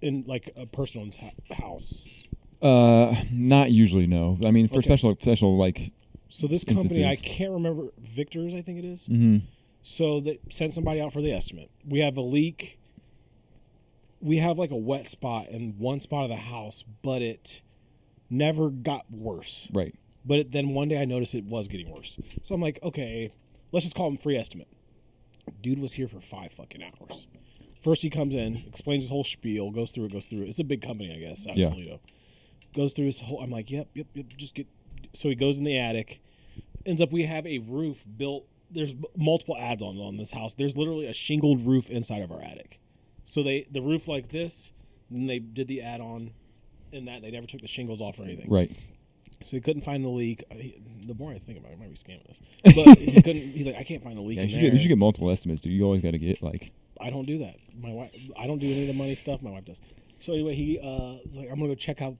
in like a person's house. Not usually. No. I mean, for special like. So this company, instances. I can't remember Victor's. I think it is. Mm-hmm. So they sent somebody out for the estimate. We have a leak. We have like a wet spot in one spot of the house, but it never got worse. Right. But then one day I noticed it was getting worse. So I'm like, okay, let's just call him free estimate. Dude was here for 5 fucking hours. First he comes in, explains his whole spiel, goes through it. It's a big company, I guess, out of Toledo. Goes through his whole, I'm like, yep, just get. So he goes in the attic. Ends up we have a roof built. There's multiple ads on this house. There's literally a shingled roof inside of our attic. So the roof like this, then they did the add-on in that. They never took the shingles off or anything. Right. So he couldn't find the leak. The more I think about it, I might be scamming this. But he couldn't. He's like, I can't find the leak in there. You should get multiple estimates, dude. You always got to get like. I don't do that. My wife. I don't do any of the money stuff. My wife does. So anyway, he like, I'm gonna go check out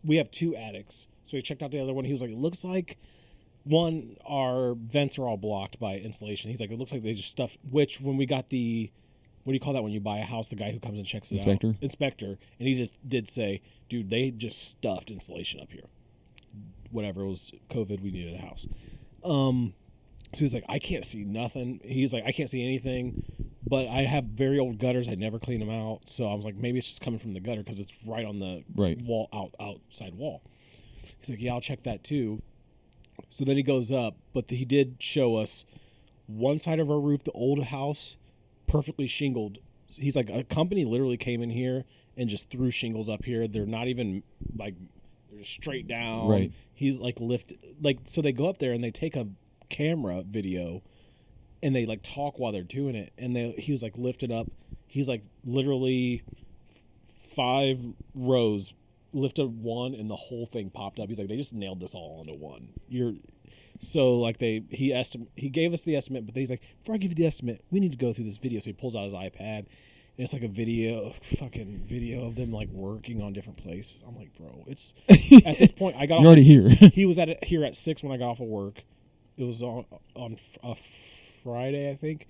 we have 2 attics. So he checked out the other one. He was like, it looks like one, our vents are all blocked by insulation. He's like, it looks like they just stuffed. Which when we got the, what do you call that when you buy a house? The guy who comes and checks it out. Inspector. And he just did say, dude, they just stuffed insulation up here. Whatever, it was COVID. We needed a house. So he's like, I can't see nothing. He's like, I can't see anything. But I have very old gutters. I never clean them out. So I was like, maybe it's just coming from the gutter because it's right on the wall, outside wall. He's like, yeah, I'll check that too. So then he goes up, but he did show us one side of our roof, the old house, perfectly shingled, He's like, a company literally came in here and just threw shingles up here. They're not even like, they're just straight down. Right. He's like so they go up there and they take a camera video and they like talk while they're doing it. And he was like lifted up. He's like literally 5 rows, lifted one, and the whole thing popped up. He's like, they just nailed this all into one. So like he gave us the estimate, but he's like, before I give you the estimate, we need to go through this video. So he pulls out his iPad. And it's like a fucking video of them like working on different places. I'm like, bro, it's at this point I got. You're already here. He was here at 6 when I got off of work. It was on a Friday, I think.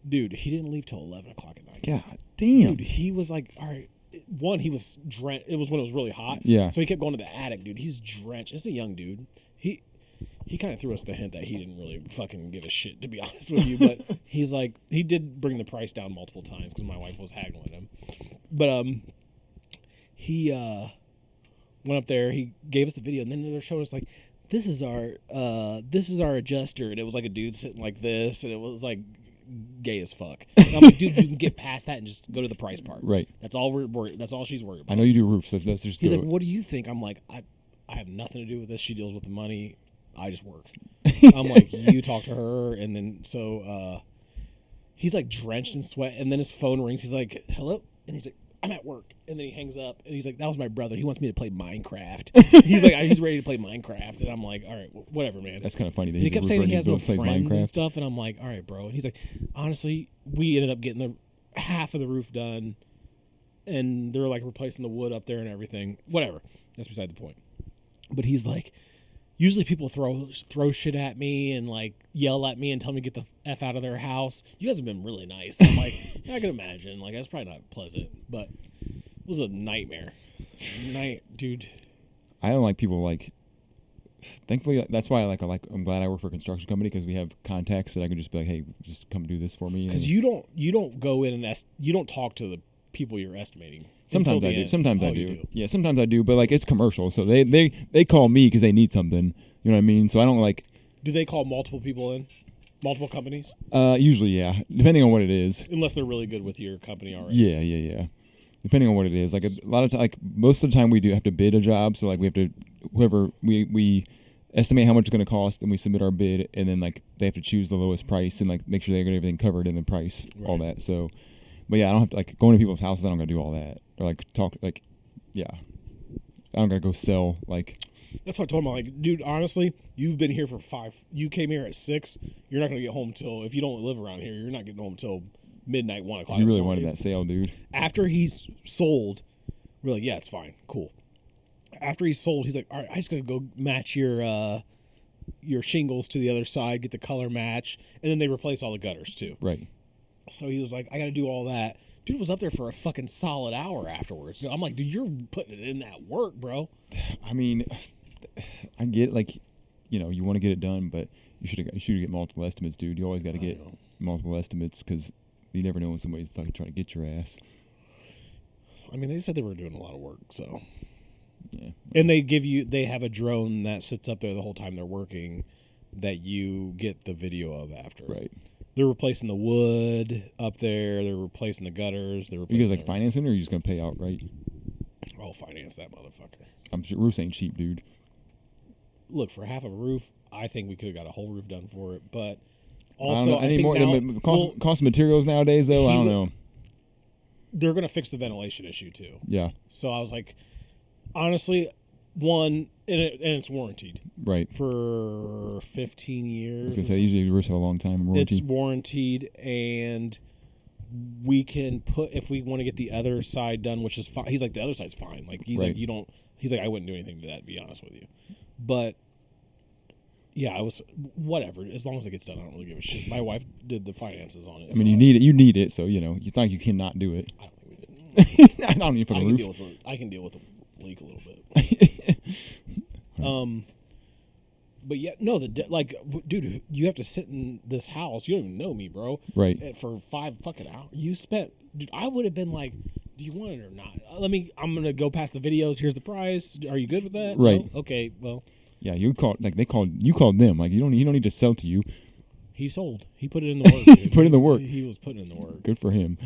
Dude, he didn't leave till 11 o'clock at night. God damn. Dude, he was like, all right. One, he was drenched. It was when it was really hot. Yeah. So he kept going to the attic, dude. He's drenched. It's a young dude. He kind of threw us the hint that he didn't really fucking give a shit, to be honest with you. But he's like, he did bring the price down multiple times because my wife was haggling him. But he went up there. He gave us the video, and then they're showing us like, this is our adjuster, and it was like a dude sitting like this, and it was like gay as fuck. And I'm like, dude, you can get past that and just go to the price part. Right. That's all that's all she's worried about. I know you do roofs. So let's just. He's like, what do you think? I'm like, I have nothing to do with this. She deals with the money. I just work. I'm like, you talk to her. And then so he's like drenched in sweat, and then his phone rings. He's like, hello? And he's like, I'm at work. And then he hangs up, and he's like, that was my brother. He wants me to play Minecraft. He's like, he's ready to play Minecraft. And I'm like, all right, whatever, man. That's kind of funny. That he kept saying he has no plays friends Minecraft and stuff, and I'm like, all right, bro. And he's like, honestly, we ended up getting the half of the roof done, and they're like replacing the wood up there and everything. Whatever. That's beside the point. But he's like, usually people throw shit at me and like yell at me and tell me to get the F out of their house. You guys have been really nice. I'm like, I can imagine. Like, that's probably not pleasant, but it was a nightmare. Dude. I don't like people like. Thankfully, that's why I'm glad I work for a construction company because we have contacts that I can just be like, hey, just come do this for me. Because you don't go in and you don't talk to the people you're estimating. Sometimes I do. Sometimes I do. Yeah, sometimes I do. But like, it's commercial, so they call me because they need something. You know what I mean? So I don't like. Do they call multiple people in? Multiple companies? Usually, yeah. Depending on what it is. Unless they're really good with your company already. Yeah. Depending on what it is, like a lot of like most of the time we do have to bid a job, so like we have to whoever we estimate how much it's going to cost, and we submit our bid, and then like they have to choose the lowest price and like make sure they get everything covered in the price, right. All that. So, but yeah, I don't have to like going to people's houses. I don't gotta do all that or like talk like, yeah, I don't gotta go sell like. That's what I told him. I'm like, dude, honestly, you've been here for 5. You came here at 6. You're not gonna get home till if you don't live around here. You're not getting home till midnight, 1 o'clock. You really wanted that sale, dude. After he's sold, we're like, yeah, it's fine, cool. After he's sold, he's like, all right, I just gotta go match your shingles to the other side, get the color match, and then they replace all the gutters too. Right. So he was like, I gotta do all that. Dude was up there for a fucking solid hour afterwards. I'm like, dude, you're putting it in that work, bro. I mean, I get like, you know, you want to get it done, but you should get multiple estimates, dude. You always got to get multiple estimates because you never know when somebody's fucking trying to get your ass. I mean, they said they were doing a lot of work, so. Yeah. And they have a drone that sits up there the whole time they're working that you get the video of after. Right. They're replacing the wood up there. They're replacing the gutters. They're replacing you guys like financing, or are you just gonna pay outright? I'll finance that motherfucker. I'm sure roofs ain't cheap, dude. Look, for half of a roof, I think we could have got a whole roof done for it. But also, I think more, now, cost of materials nowadays, though. I don't know. They're gonna fix the ventilation issue too. Yeah. So I was like, honestly, one, and it's warranted. Right. For 15 years. I was going to say, usually roofs have a long time warranty. It's warranted, and we can put, if we want to get the other side done, which is fine. He's like, the other side's fine. Like, he's like, he's like, I wouldn't do anything to that, to be honest with you. But, yeah, I was, whatever. As long as it gets done, I don't really give a shit. My wife did the finances on it. I mean, you need it, so, you know, you think you cannot do it. I don't think we did. I don't need for the roof. I can deal with the leak a little bit. But yeah, no, dude, you have to sit in this house. You don't even know me, bro. Right. For 5 fucking hours. Dude, I would have been like, do you want it or not? I'm going to go past the videos. Here's the price. Are you good with that? Right. No? Okay, well. Yeah, you called them. Like, you don't need to sell to you. He sold. He put it in the work. He put in the work. He was putting in the work. Good for him.